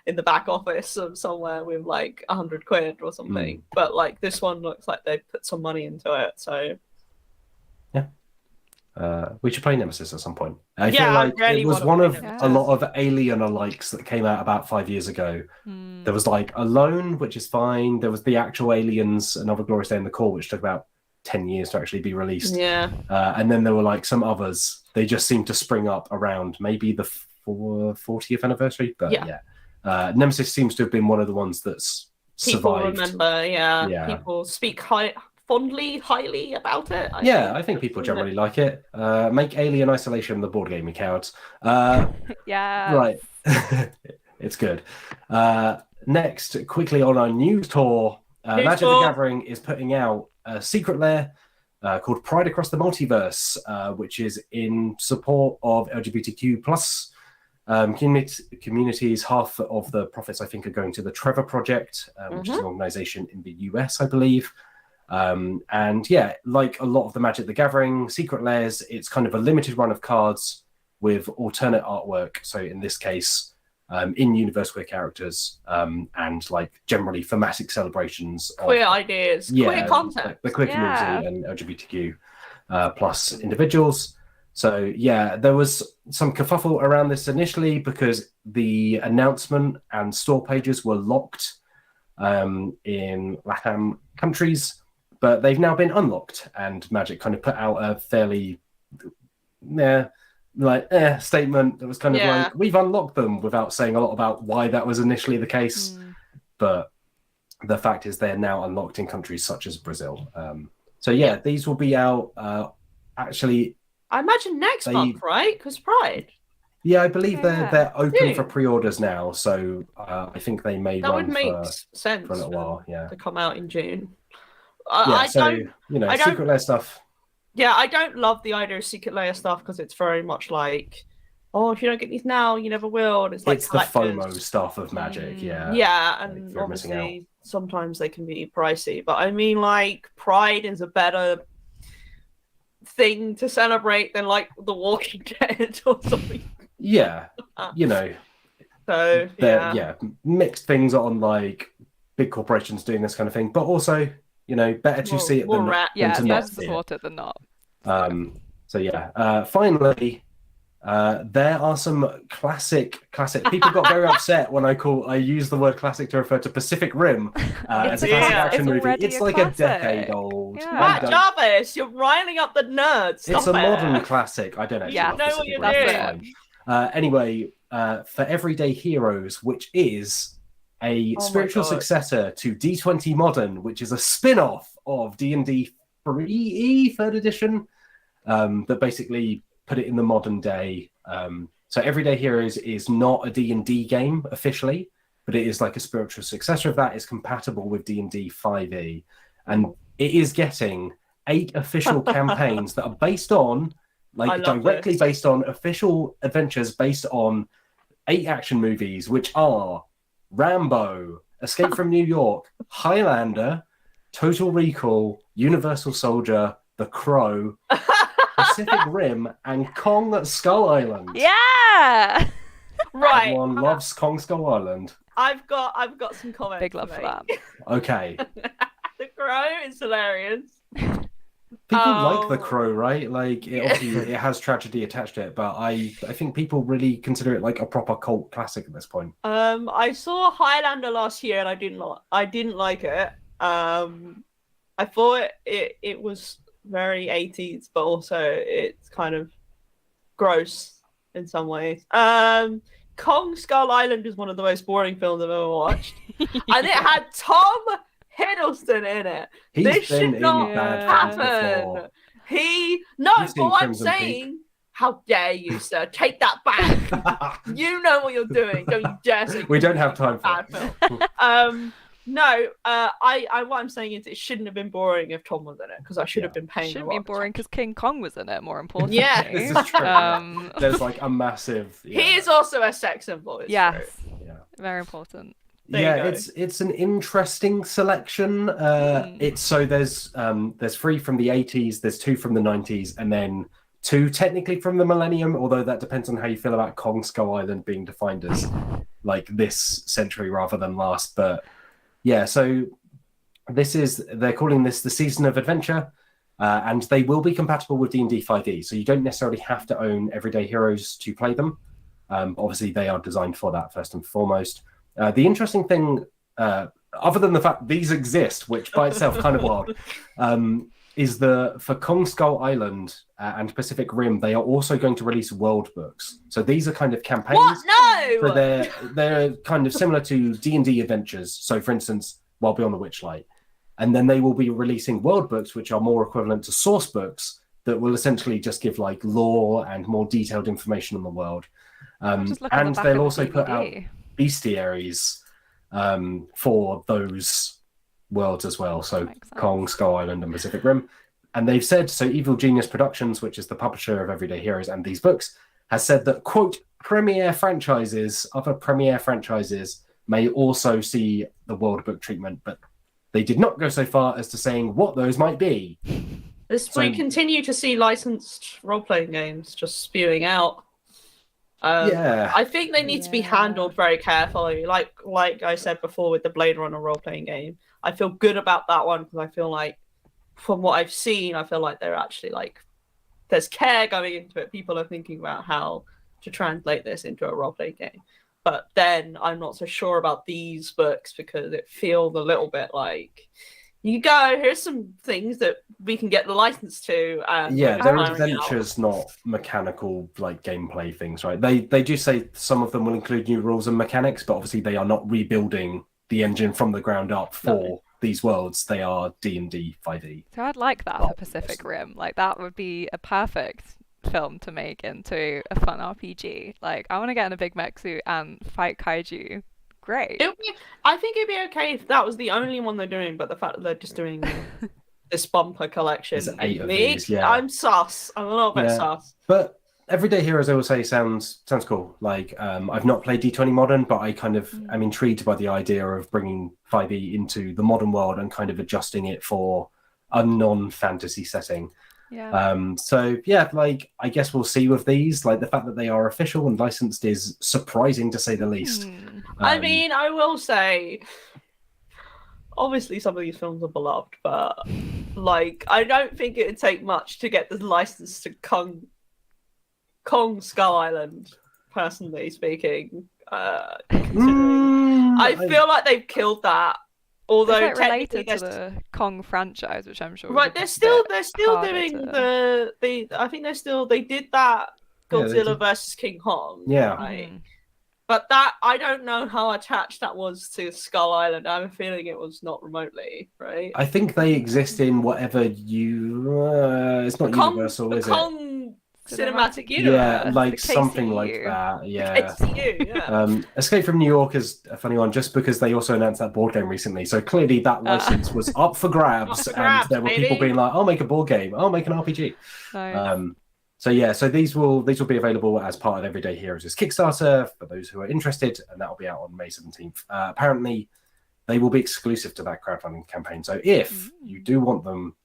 in the back office of somewhere with like 100 quid or something. But like this one looks like they put some money into it. So we should play Nemesis at some point. I Yeah, feel I like really it was wanna one play of Nemesis. a lot of Alien alikes that came out about 5 years ago. There was like Alone, which is fine. There was the actual Aliens, Another Glorious Day in the Core, which took about 10 years to actually be released. yeah, And then there were like some others. They just seemed to spring up around maybe the 40th anniversary. But yeah. Nemesis seems to have been one of the ones that's people survived. remember. Yeah. People speak highly about it. I think people generally like it. Make Alien Isolation the board game, you cowards. Yeah. Right. It's good. Next, quickly on our news tour, Magic the Gathering is putting out a secret lair called Pride Across the Multiverse, which is in support of LGBTQ plus communities. Half of the profits, I think, are going to the Trevor Project, which is an organization in the US, I believe. And yeah, like a lot of the Magic the Gathering secret lairs, it's kind of a limited run of cards with alternate artwork. So in this case, in universe queer characters, and like generally thematic celebrations of queer ideas, queer content, the queer community and LGBTQ plus individuals. So yeah, there was some kerfuffle around this initially because the announcement and store pages were locked in LATAM countries, but they've now been unlocked, and Magic kind of put out a fairly statement that was kind of like, we've unlocked them, without saying a lot about why that was initially the case. But the fact is they're now unlocked in countries such as Brazil. So yeah, these will be out actually, I imagine next month, right? Because Pride. Yeah, I believe they're open for pre-orders now, so I think they may that run would make for sense a little while. Yeah, to come out in June. Secret lair stuff. Yeah, I don't love the idea of secret layer stuff because it's very much like, oh, if you don't get these now, you never will. And it's like the FOMO stuff of Magic. Yeah, and you're missing out. obviously sometimes they can be pricey. But I mean, like, Pride is a better thing to celebrate than like The Walking Dead or something. Yeah, So mixed things on like big corporations doing this kind of thing, but also better to see it than to not support it than not. Finally, there are some classic. People got very upset when I use the word classic to refer to Pacific Rim as a classic action movie. It's like a decade old. Matt Jarvis, you're riling up the nerds. It's a modern classic. I don't actually know what you're doing. Anyway, for Everyday Heroes, which is a spiritual successor to D20 Modern, which is a spin-off of D&D 3E 3rd edition, that basically put it in the modern day. So Everyday Heroes is not a D&D game officially, but it is like a spiritual successor of that. It's compatible with D&D 5e, and it is getting 8 official campaigns that are based on, directly based on official adventures based on 8 action movies, which are Rambo, Escape from New York, Highlander, Total Recall, Universal Soldier, The Crow, Pacific Rim, and Kong Skull Island. Yeah! Right. Everyone loves Kong Skull Island. I've got some comments. Big love for that. Okay. The Crow is hilarious. People like The Crow, right? Like, it has tragedy attached to it, but I think people really consider it like a proper cult classic at this point. I saw Highlander last year and I didn't like it. I thought it was very 80s, but also it's kind of gross in some ways. Kong Skull Island is one of the most boring films I've ever watched. And it had Tom Hiddleston in it. This should not happen. But what I'm saying, how dare you, sir? Take that back. You know what you're doing. Don't you dare say we don't have time for it. What I'm saying is it shouldn't have been boring if Tom was in it, because I should have been paying. Shouldn't be boring because King Kong was in it. More importantly, this is true. There's like a massive. He is also a sex symbol. Yes, very important. It's an interesting selection. There's 3 from the 80s, there's 2 from the 90s, and then 2 technically from the Millennium, although that depends on how you feel about Kong Skull Island being defined as like this century rather than last. But yeah, so they're calling this the Season of Adventure, and they will be compatible with D&D 5e, so you don't necessarily have to own Everyday Heroes to play them. Obviously, they are designed for that first and foremost. The interesting thing, other than the fact these exist, which by itself kind of wild, is for Kong Skull Island and Pacific Rim, they are also going to release world books. So these are kind of campaigns. What? No! So they're kind of similar to D&D adventures. So, for instance, Wild Beyond the Witchlight. And then they will be releasing world books, which are more equivalent to source books that will essentially just give like lore and more detailed information on the world. And they'll also put out bestiaries for those worlds as well. So Kong, Skull Island, and Pacific Rim. And they've said, so Evil Genius Productions, which is the publisher of Everyday Heroes and these books, has said that, quote, other premiere franchises may also see the world book treatment, but they did not go so far as to saying what those might be. We continue to see licensed role-playing games just spewing out. I think they need to be handled very carefully. Like I said before with the Blade Runner role-playing game, I feel good about that one because I feel like, from what I've seen, I feel like they're actually like, there's care going into it. People are thinking about how to translate this into a role-playing game. But then I'm not so sure about these books because it feels a little bit like, you go, here's some things that we can get the license to. They're adventures, not mechanical like gameplay things, right? They do say some of them will include new rules and mechanics, but obviously they are not rebuilding the engine from the ground up for these worlds. They are D&D 5e. So I'd like that for Pacific Rim. Like that would be a perfect film to make into a fun RPG. Like I want to get in a big mech suit and fight kaiju. Great. I think it'd be okay if that was the only one they're doing, but the fact that they're just doing this bumper collection, there's 8 of these, I'm sus. I'm a little bit sus. But Everyday Heroes, I will say, sounds cool. Like I've not played D20 Modern, but I kind of am intrigued by the idea of bringing 5e into the modern world and kind of adjusting it for a non-fantasy setting. Like I guess we'll see with these. Like the fact that they are official and licensed is surprising to say the least. I mean, I will say, obviously some of these films are beloved, but like I don't think it would take much to get the license to Kong Skull Island. Personally speaking, I feel like they've killed that. Although it's like related to the Kong franchise, which I'm sure. Right, they're still doing I think they did that Godzilla versus King Kong. Yeah. Right? But that I don't know how attached that was to Skull Island. I have a feeling it was not remotely, right? I think they exist in whatever it's not Universal, is it? Kong Cinematic Universe. Yeah, like something like that. Yeah. KCU, Escape from New York is a funny one, just because they also announced that board game recently. So clearly that license was up for grabs, and there were people being like, "I'll make a board game. I'll make an RPG." Nice. So these will be available as part of Everyday Heroes' Kickstarter for those who are interested, and that will be out on May 17th. Apparently, they will be exclusive to that crowdfunding campaign. So if you do want them,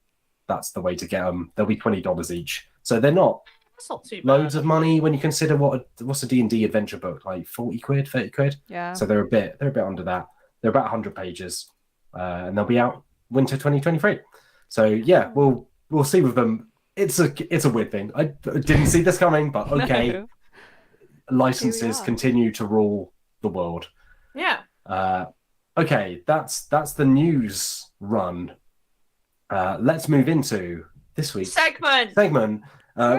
that's the way to get them. They'll be $20 each. So they're not. That's not too bad. Loads of money when you consider what's a D&D adventure book, like 40 quid, 30 quid. Yeah. So they're a bit under that. They're about 100 pages, and they'll be out winter 2023. So yeah, we'll see with them. It's a weird thing. I didn't see this coming, but okay. No. Licenses continue to rule the world. Yeah. Okay, that's the news run. Let's move into this week's segment.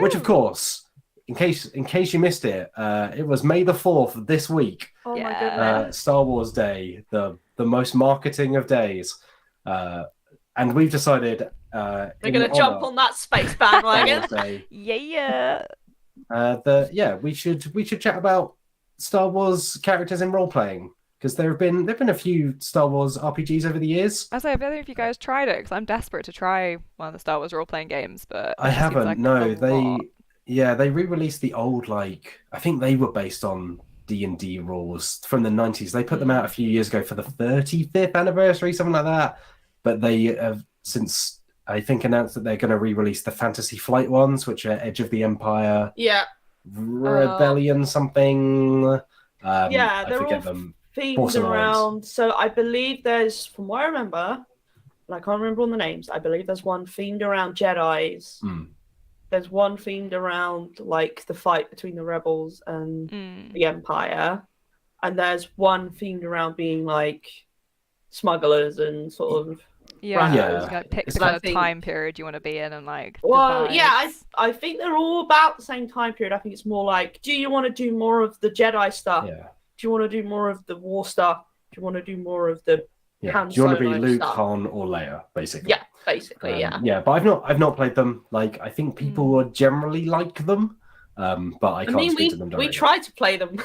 Which, of course, in case you missed it, it was May the 4th this week. Oh my goodness! Star Wars Day, the most marketing of days, and we've decided we're going to jump on that space bandwagon. We should chat about Star Wars characters in role playing. Because there've been a few Star Wars RPGs over the years. I don't know if you guys tried it, because I'm desperate to try one of the Star Wars role-playing games, but I haven't. No, they re-released the old, like, I think they were based on D&D rules from the 90s. They put them out a few years ago for the 35th anniversary, something like that. But they have since I think announced that they're going to re-release the Fantasy Flight ones, which are Edge of the Empire, Yeah. Rebellion something. Yeah, I they're forget all them. themed Force Alliance. around. So I believe there's, from what I remember, and I can't remember all the names, I believe there's one themed around Jedis. There's one themed around like the fight between the rebels and the Empire. And there's one themed around being like smugglers and sort of Yeah. Yeah. You like pick It's the kind of like- time period you want to be in and like. the Well, yeah, vibes. I think they're all about the same time period. I think it's more like, do you want to do more of the Jedi stuff? Yeah. Do you want to do more of the war stuff? Do you want to do more of the Yeah. Han Do you want to be Solo Luke, stuff? Han, or Leia, basically? Yeah, basically, yeah. Yeah, but I've not played them. Like, I think people would generally like them, but I can't speak to them directly. we tried to play them.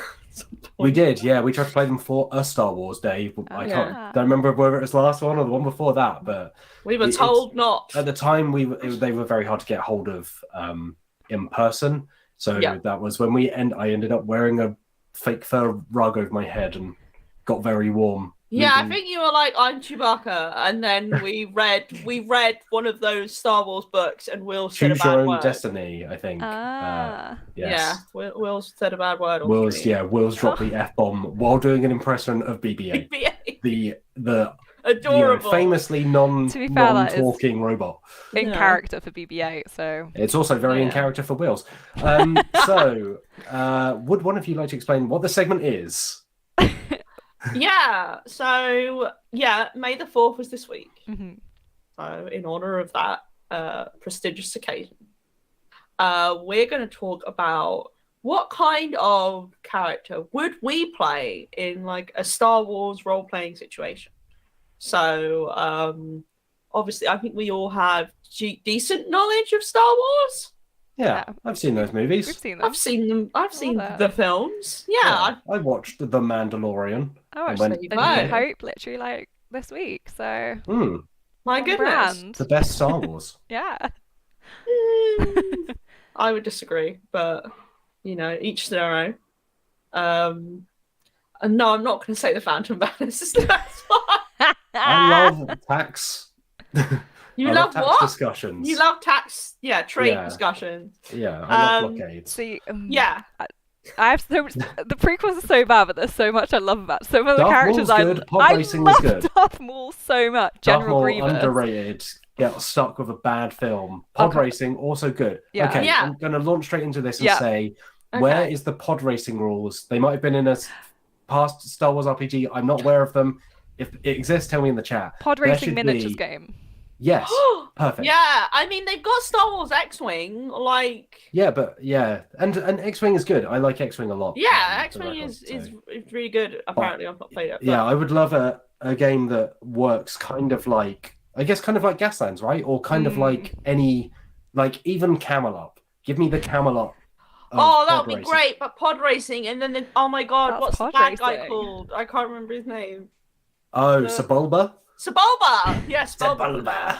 We did, yeah. We tried to play them for a Star Wars day. I yeah. don't remember whether it was the last one or the one before that, but We were told not. at the time they were very hard to get hold of in person. So Yeah. that was when I ended up wearing a fake fur rug over my head and got very warm. Yeah, I moving- think you were like, I'm Chewbacca, and then we read one of those Star Wars books, and Will said a Choose Your bad Own word. Destiny, I think. Ah. Yes. Yeah, Will said a bad word. on Will's screen. Will's dropped the F-bomb while doing an impression of BB-8. The Adorable. famously To be fair, that is- non-talking robot. In Yeah. character for BB-8, so. It's also very in Yeah. character for Wills. So, would one of you like to explain what the segment is? Yeah. So yeah, May the 4th was this week. Mhm. So in honor of that prestigious occasion, we're going to talk about what kind of character would we play in like a Star Wars role-playing situation. So obviously, I think we all have decent knowledge of Star Wars. Yeah, Yeah. I've seen those movies. We've seen them. I've seen them. I've seen that. the films. Yeah. I watched The Mandalorian. I watched went- A New Right. Hope literally like this week, so. My on goodness. brand. The best Star Wars. Yeah. I would disagree, but you know, each to their own. And no, I'm not going to say the Phantom Menace is the best one. I love tax. You I love tax what? discussions. You love trade Yeah. discussions. Yeah, I love Um, blockades. See, Yeah. I have so much. The prequels are so bad, but there's so much I love about some of the Darth characters. Maul's good, pod racing was love good. Darth Maul so much. Darth General Maul, Grievous. underrated. Get stuck with a bad film. Pod Okay. racing also good. Yeah. Okay, Yeah. I'm going to launch straight into this and Yeah. say, Okay. where is the pod racing rules? They might have been in a past Star Wars RPG. I'm not aware of them. If it exists, tell me in the chat. Pod There racing should miniatures be- game. Yes, perfect. Yeah, I mean they've got Star Wars X-wing, like Yeah, but yeah, and X-wing is good. I like X-wing a lot. yeah, for X-wing record, is so. really good. Apparently, I've not played it. Yeah, but- I would love a game that works kind of like Gaslands, right? Or kind of like any, like even Camelot. Give me the Camelot. of Oh, that pod would be racing. great, but pod racing, and then oh my god, That's what's the pod bad guy racing. called? I can't remember his name. Oh, The- Sebulba? Sebulba. Yes, Sebulba.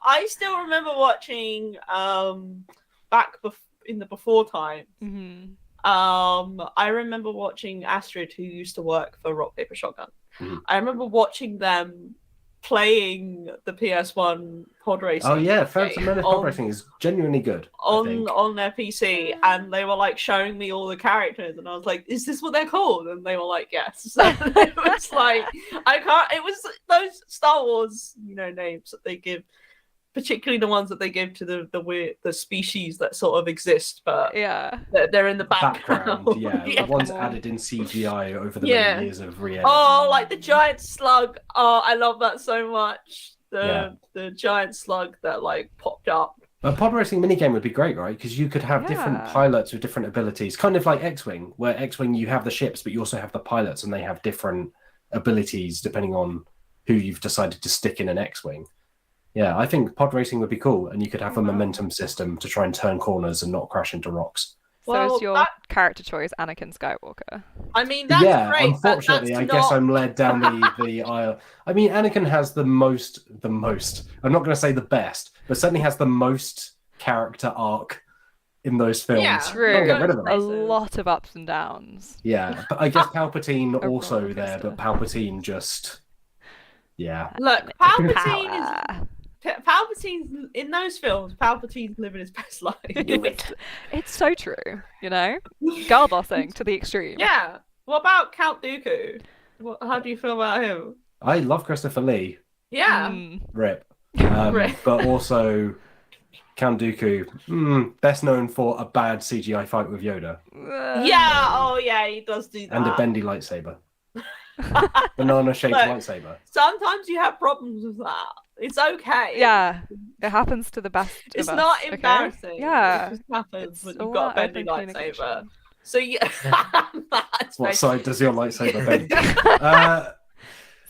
I still remember watching back in the before time. Hmm. I remember watching Astrid, who used to work for Rock Paper Shotgun. Mhm. I remember watching them playing the PS1 pod racing. Oh yeah, Phantom game Menace pod racing is genuinely good. I think. on their PC, and they were like showing me all the characters, and I was like, "Is this what they're called?" And they were like, "Yes." So it was like I can't. It was those Star Wars, names that they give, particularly the ones that they give to the species that sort of exist, but Yeah. they're in the background. Yeah, the ones added in CGI over the Yeah. many years of re-edit. Oh, like the giant slug. Oh, I love that so much. The giant slug that like popped up. A pod racing minigame would be great, right? Because you could have different Yeah. pilots with different abilities, kind of like X-Wing, where X-Wing you have the ships, but you also have the pilots, and they have different abilities depending on who you've decided to stick in an X-Wing. Yeah, I think pod racing would be cool, and you could have a momentum system to try and turn corners and not crash into rocks. So Well, is your that- character choice Anakin Skywalker? I mean, that's yeah, great. but unfortunately, that's I guess not- I'm led down the aisle. I mean, Anakin has the most. I'm not going to say the best, but certainly has the most character arc in those films. Yeah. True. Don't get rid of A them. lot of ups and downs. Yeah, but I guess Palpatine A also roller there, coaster. but Palpatine just. Yeah. Look, Power. Palpatine's in those films. Palpatine's living his best life. It's so true, you know? Girl bossing to the extreme. Yeah. What about Count Dooku? How do you feel about him? I love Christopher Lee. Yeah. Rip. Rip. But also Count Dooku, best known for a bad CGI fight with Yoda. Yeah. Oh, yeah. He does do that. And a bendy lightsaber. Banana-shaped lightsaber. Sometimes you have problems with that. It's okay. Yeah, it happens to the best It's of us, not okay? embarrassing. Yeah. It just happens when It's you've got a all bendy open lightsaber. communication. So yeah. That's What very- side does your lightsaber bend?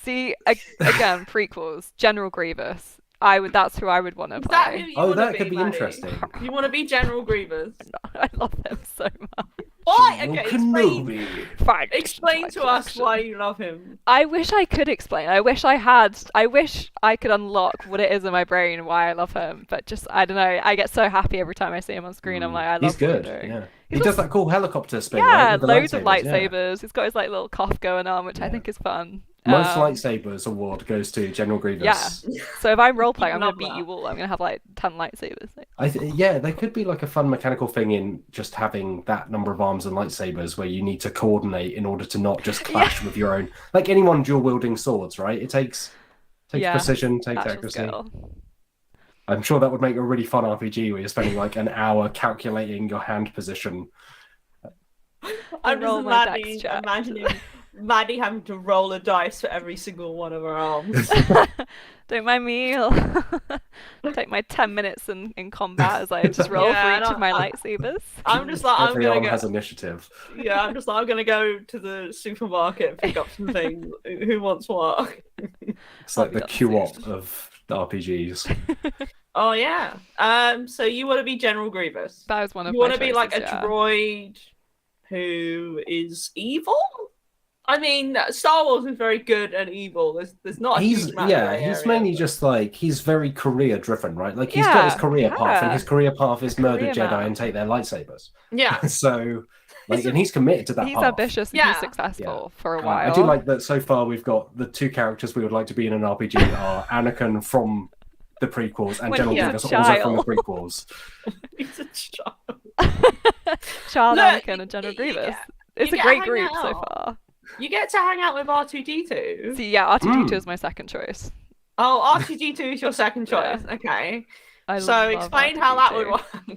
See, again, prequels, General Grievous. That's who I would want to Is that who play. you Oh, wanna that could be Maddie? interesting. You want to be General Grievous? I love him so much. Why? General Okay, Kenobi. Fine. explain to us collection. why you love him. I wish I could explain. I wish I could unlock what it is in my brain why I love him. But just, I don't know. I get so happy every time I see him on screen. I'm like, I love He's what good. you're doing. Yeah. He does that cool helicopter spin. Yeah, right, with the loads of lightsabers, yeah. lightsabers. He's got his like little cough going on, which I think is fun. Most lightsabers award goes to General Grievous. Yeah. So if I'm role playing, I'm Love gonna beat you that. all. I'm gonna have like 10 lightsabers. Yeah, there could be like a fun mechanical thing in just having that number of arms and lightsabers where you need to coordinate in order to not just clash with your own. Like anyone dual wielding swords, right? It takes precision, takes Natural accuracy. skill. I'm sure that would make a really fun RPG where you're spending like an hour calculating your hand position. I'm just roll my dex check. imagining Maddie having to roll a dice for every single one of her arms. Don't mind me. I'll take my 10 minutes in combat as I just roll Yeah, for each of my lightsabers. I'm just like, I'm Every gonna arm go. has initiative. Yeah, I'm just like, I'm gonna go to the supermarket and pick up some things. Who wants what? It's like I'll be the up Q-op soon. of the RPGs. Oh yeah. So you want to be General Grievous? That was one of You my want to be like a choices, yeah. droid who is evil? I mean, Star Wars is very good and evil. There's not a huge amount of gray he's area, mainly but- just like he's very career driven, right? Like he's got his Yeah, career path, and yeah. his career path is murder Career Jedi man. and take their lightsabers. Yeah. So, like, and he's committed to that He's path. ambitious and Yeah. he's successful for a while. I do like that so far we've got the two characters we would like to be in an RPG are Anakin from the prequels and When General he's a Grievous also from the child. prequels. He's a child. Child Look, Anakin and General you Grievous. get- It's you a get great hang group so out. far. You get to hang out with R2D2. See, yeah, R2D2 is my second choice. Oh, R2D2 is your second Yeah. choice. Okay. I So love explain how that would R2D2.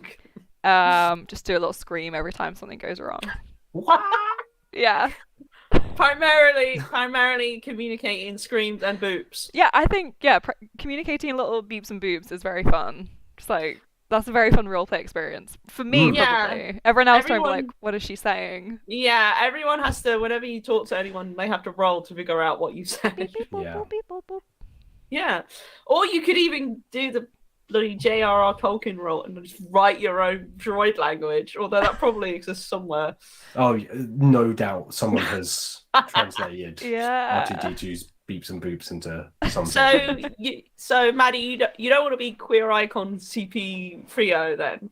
work. Just do a little scream every time something goes wrong. What? Yeah. primarily communicating screams and boops. Yeah, I think, communicating in little beeps and boops is very fun. Just like, that's a very fun roleplay experience. For me, Yeah. probably. Everyone else might be Everyone- like, what is she saying? Yeah, everyone has to, whenever you talk to anyone, they have to roll to figure out what you say. Beep, beep, boop, Yeah. boop, beep, boop, boop. Yeah. Or you could even do the bloody J.R.R. Tolkien roll and just write your own droid language, although that probably exists somewhere. Oh, no doubt someone has translated Yeah. R2D2's beeps and boops into something. So Maddie, you don't want to be queer icon CP3O then?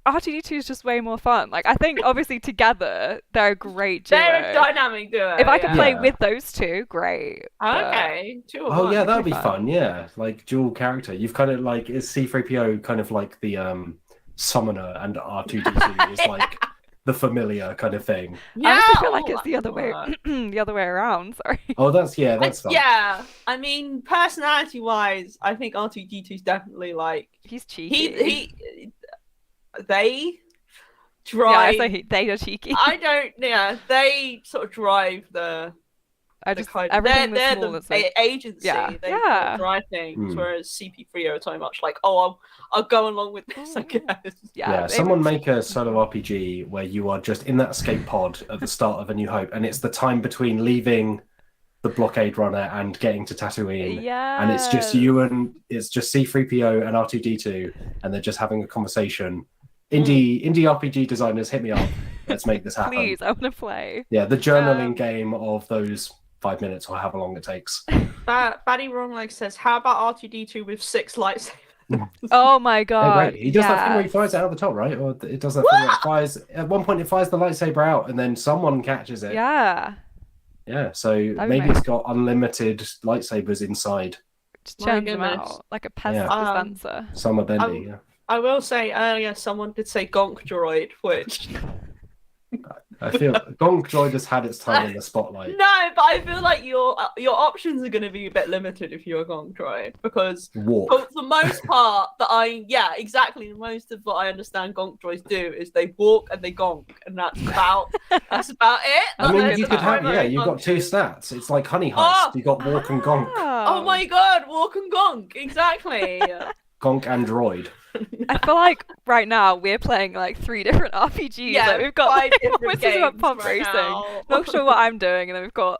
R2D2 is just way more fun. Like, I think obviously together they're a great duo. They're a dynamic duo. If I could yeah. play Yeah. with those two, great. but- Okay. Two of Oh one. yeah, that would be fun. fun. Yeah, like dual character. You've kind of like is C3PO kind of like the summoner, and R2D2 is like the familiar kind of thing. Yeah, I honestly feel like oh, it's the other way, that the other way around. Sorry. Oh, that's fun. Yeah, I mean, personality-wise, I think R2D2 is definitely like He's cheeky. they Yeah, drive. they are cheeky. They sort of drive the kind of, everything they're that's small the is like, agency. Yeah. They Yeah. drive things, Hmm. whereas CP3O are so much like, oh, I'll go along with this, I Ooh. guess. Yeah, maybe someone it's- make a solo RPG where you are just in that escape pod at the start of A New Hope, and it's the time between leaving the blockade runner and getting to Tatooine. Yeah. And it's just you and it's just C3PO and R2D2, and they're just having a conversation. Indie RPG designers, hit me up. Let's make this happen. Please, I want to play. Yeah, the journaling game of those 5 minutes or however long it takes. Batty Wrongleg says, how about R2D2 with 6 lightsabers? Oh my god. He does that thing where he yes. fires it out of the top, right? Or it does that thing where it fires. At one point, it fires the lightsaber out, and then someone catches it. Yeah. Yeah, so be maybe nice. it's got unlimited lightsabers inside. Just My churns them goodness. out like a pest Yeah. dispenser. Summer bendy, yeah. I will say earlier someone did say gonk droid, which I feel Gonk Droid has had its time in the spotlight. no, but I feel like your options are going to be a bit limited if you're a gonk droid, because Walk. for the most part exactly, most of what I understand gonk droids do is they walk and they gonk, and that's about it. I mean, That's you the could have, primary you've got two function. stats. It's like Honey Heist. You got Walk and Gonk. Oh my god, walk and gonk, exactly. Gonk and Droid. I feel like right now we're playing like 3 different RPGs. Yeah, Like, we've got 5 like, different this is about games pub right racing. now. Not sure what I'm doing, and then we've got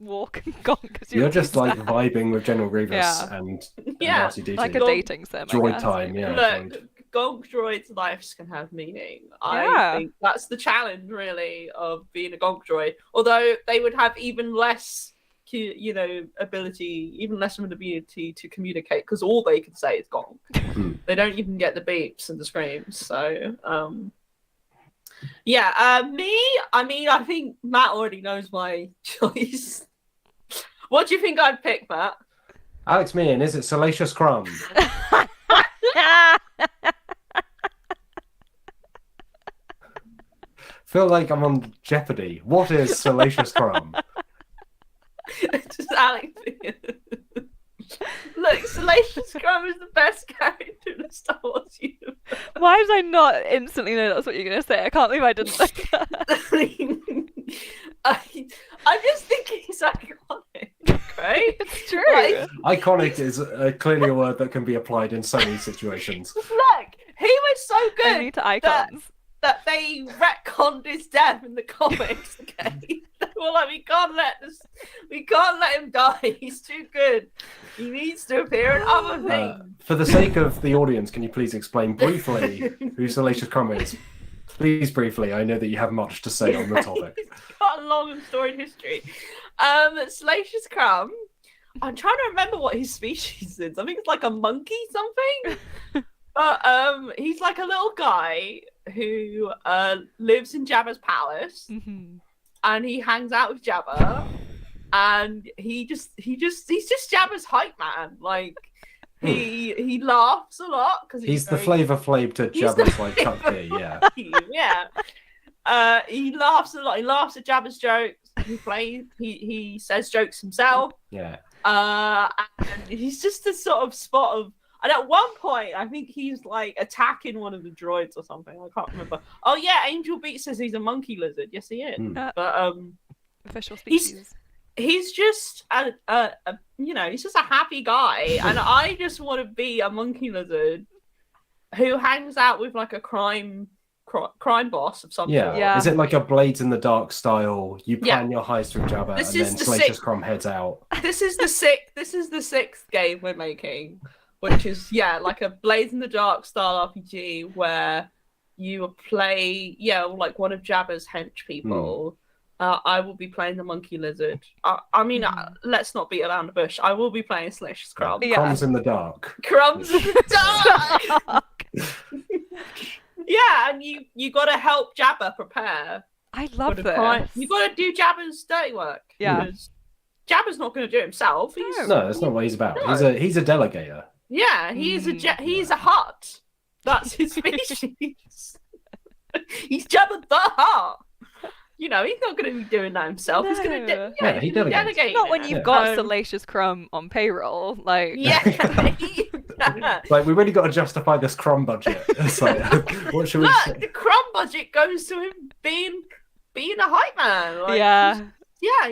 walk and gonk. You're just like vibing with General Grievous Yeah. and Yeah, R2-D2. like a Gonk- dating sim. I Droid guess, time, maybe. yeah. Look, gonk droids' lives can have meaning. I Yeah. think that's the challenge, really, of being a gonk droid. Although they would have even less, ability to communicate, because all they can say is gonk. They don't even get the beeps and the screams. So, I think Matt already knows my choice. What do you think I'd pick, Matt? Alex Meehan, is it Salacious Crumb? Feel like I'm on Jeopardy. What is Salacious Crumb? Just Alex. Look, Salacious Crumb is the best character in the Star Wars universe. Why did I not instantly know that's what you're going to say? I can't believe I didn't think that. I'm just thinking he's iconic, right? It's true. Like, Iconic is clearly a word that can be applied in so many situations. look, he was so good Only to icons. that they retconned his death in the comics. Okay, they were like, we can't let him die. He's too good. He needs to appear in other things. For the sake of the audience, can you please explain briefly who Salacious Crumb is? Please, briefly. I know that you have much to say on the topic. He's got a long and storied history. Salacious Crumb. I'm trying to remember what his species is. I think it's like a monkey something. But he's like a little guy who lives in Jabba's palace, and he hangs out with Jabba, and he's just Jabba's hype man. Like he laughs a lot because He's the Flavor Flav to Jabba's like Chuck D, yeah. Yeah. He laughs a lot. He laughs at Jabba's jokes. He says jokes himself. Yeah. And he's just a sort of spot of. And at one point, I think he's like attacking one of the droids or something. I can't remember. Oh yeah, Angel Beat says he's a monkey lizard. Yes, he is. But official species. He's just he's just a happy guy, and I just want to be a monkey lizard who hangs out with like a crime boss of some sort. Yeah. Is it like a Blades in the Dark style? You plan your heist with Jabba, and then Salacious Crumb heads out. This is the sixth game we're making, which is like a Blades in the Dark style RPG where you play like one of Jabba's hench people. I will be playing the monkey lizard. Let's not beat around the bush. I will be playing Salacious Crumb. Crumbs in the dark. Crumbs in the dark. Yeah, and you got to help Jabba prepare. I love this. You got to do Jabba's dirty work. Yeah. Because Jabba's not going to do it himself. No, that's not what he's about. No. He's a delegator. Yeah, he's a Hutt. That's his species. He's Jabba the Hutt. He's not going to be doing that himself. No. He's going to he delegates. Not when you've got Salacious Crumb on payroll. Like, Like, we really got to justify this crumb budget. It's like, what should we say? the crumb budget goes to him being a hype man. Like,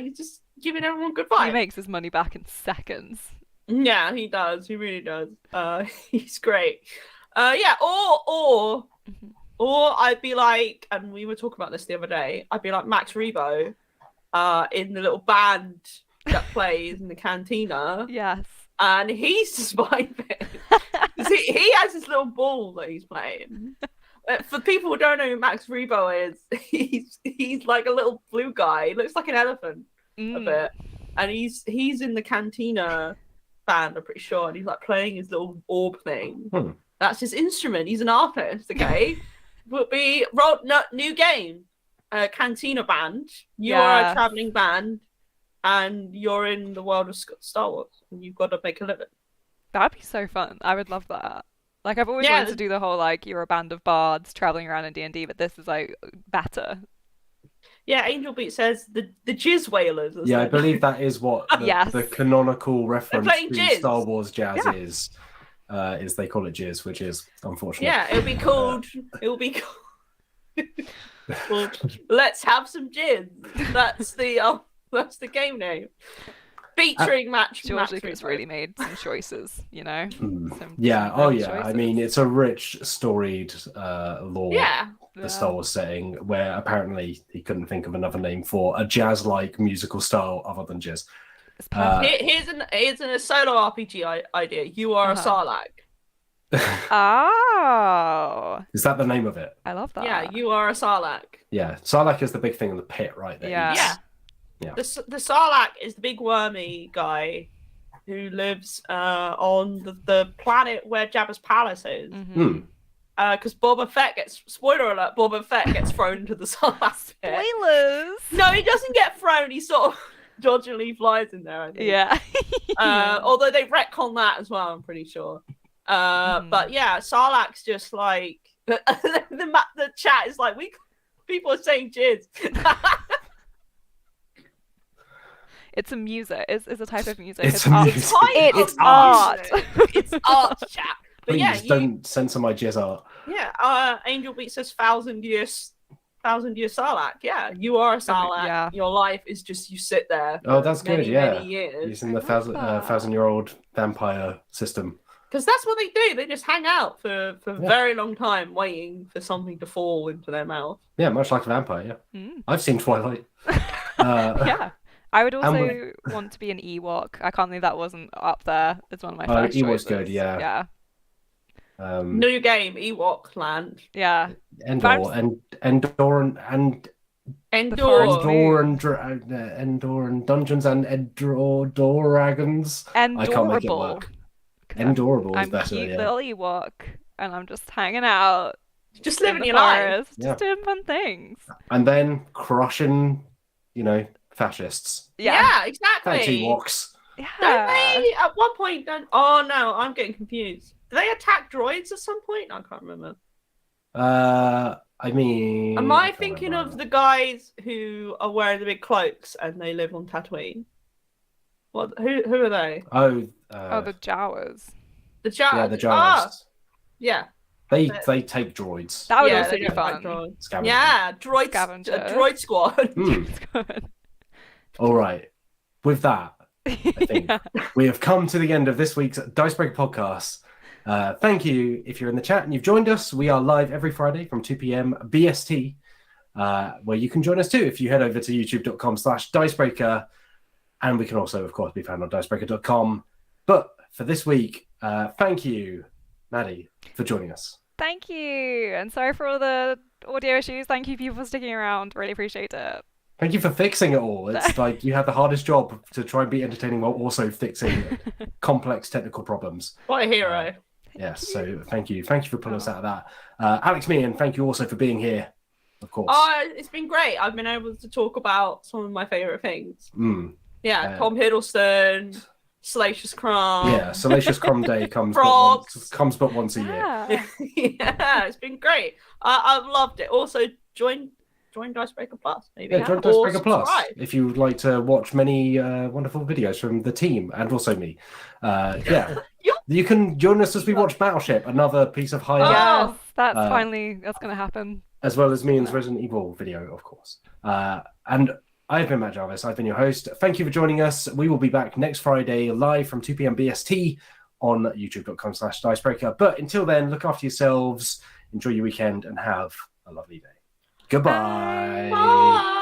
he's just giving everyone good vibes. He makes his money back in seconds. Yeah, he does. He really does. He's great. Or I'd be like, and we were talking about this the other day, I'd be like Max Rebo in the little band that plays in the cantina. Yes. And he's just vibing. he has this little ball that he's playing. For people who don't know who Max Rebo is, he's like a little blue guy. He looks like an elephant a bit. And he's in the cantina band, I'm pretty sure. And he's like playing his little orb thing. That's his instrument. He's an artist, okay? Would be new game, Cantina band. You are a traveling band. and you're in the world of Star Wars, and you've got to make a living. That'd be so fun. I would love that. Like, I've always Yeah. wanted to do the whole, like, you're a band of bards traveling around in D&D, but this is, like, better. Yeah, Angel Beat says the Jizz Whalers. as Yeah, I they- believe that is what Yes. the canonical reference playing to jizz. Star Wars jazz Yeah. is they call it jizz, which is unfortunate. Yeah, it'll be called. It'll be called. Well, let's have some gin. That's the game name. Featuring match. George match Lucas really made some choices, you know? Some Yeah, fun yeah. I choices. mean, it's a rich, storied lore, Yeah. the Star Wars setting, where apparently he couldn't think of another name for a jazz-like musical style other than jazz. It's perfect. Here's a solo RPG idea. You are a Sarlacc. Oh, Is that the name of it? I love that. Yeah, you are a Sarlacc. Yeah, Sarlacc is the big thing in the pit, right there. Yeah. Yeah. Yeah. The Sarlacc is the big wormy guy who lives on the planet where Jabba's palace is. Mhm. Because Boba Fett spoiler alert, Boba Fett gets thrown into the Sarlacc pit. Spoilers. No, he doesn't get thrown. He sort of dodgily flies in there, I think. Yeah. Although they retcon that as well, I'm pretty sure. But yeah, Sarlacc's just like the chat is like people are saying jizz. It's a music. It's a type of music. It's art. a music. It's art. art. It's art, chat. But Please yeah, don't censor my jizz art. Angel Beat says 1,000-year Sarlacc. Yeah, you are a Sarlacc. Yeah. Your life is just you sit there. Oh, that's many, good. Yeah, many years. using the love that. 1,000-year-old vampire system. Because that's what they do. They just hang out for a very long time, waiting for something to fall into their mouth. Yeah, much like a vampire. Yeah, I've seen Twilight. Yeah. I would also we- want to be an Ewok. I can't believe that wasn't up there. It's one of my first Ewok's choices. good, yeah. Yeah. New game, Ewok Land. Yeah. Endor and Endor. Endor and Dungeons and Dragons. I can't make it Endorable. work. Endorable is I'm better. cute Yeah. little Ewok, and I'm just hanging out. Just in living the your life. forest, Yeah. just doing fun things. And then crushing, fascists. Yeah, Thanks, exactly. Ewoks. Yeah. Don't they at one point? Oh no, I'm getting confused. Do they attack droids at some point? I can't remember. I mean, Am I I can't thinking remember. of the guys who are wearing the big cloaks and they live on Tatooine? What? Who are they? Oh, the Jawas. The Jawas. yeah, the Jawas. Ah, yeah. They take droids. That would yeah, also they be don't like fun. droids. Scavengers. Yeah, Scavenger. droid squad. Hmm. All right. With that, I think Yeah. we have come to the end of this week's Dicebreaker Podcast. Thank you if you're in the chat and you've joined us. We are live every Friday from 2 p.m. BST, where you can join us too if you head over to youtube.com/Dicebreaker. And we can also, of course, be found on dicebreaker.com. But for this week, thank you, Maddie, for joining us. Thank you. And sorry for all the audio issues. Thank you, people, for sticking around. Really appreciate it. Thank you for fixing it all. It's like you had the hardest job to try and be entertaining while also fixing complex technical problems. What a hero. Yes, so thank you. Thank you for pulling us out of that. Alex Meehan, thank you also for being here, of course. It's been great. I've been able to talk about some of my favourite things. Mm. Yeah, Tom Hiddleston, Salacious Crumb. Yeah, Salacious Crumb Day comes but once a year. Yeah. Yeah, it's been great. I've loved it. Also, join Dicebreaker Plus. Maybe Yeah, join or Dicebreaker Plus subscribe. if you would like to watch many wonderful videos from the team and also me. Yeah, you can join us as we watch Battleship, another piece of high art, Yes, that's that's going to happen. as well as Meehan's Resident Evil video, of course. And I've been Matt Jarvis. I've been your host. Thank you for joining us. We will be back next Friday live from 2 p.m. BST on youtube.com/Dicebreaker. But until then, look after yourselves, enjoy your weekend, and have a lovely day. Goodbye. Bye.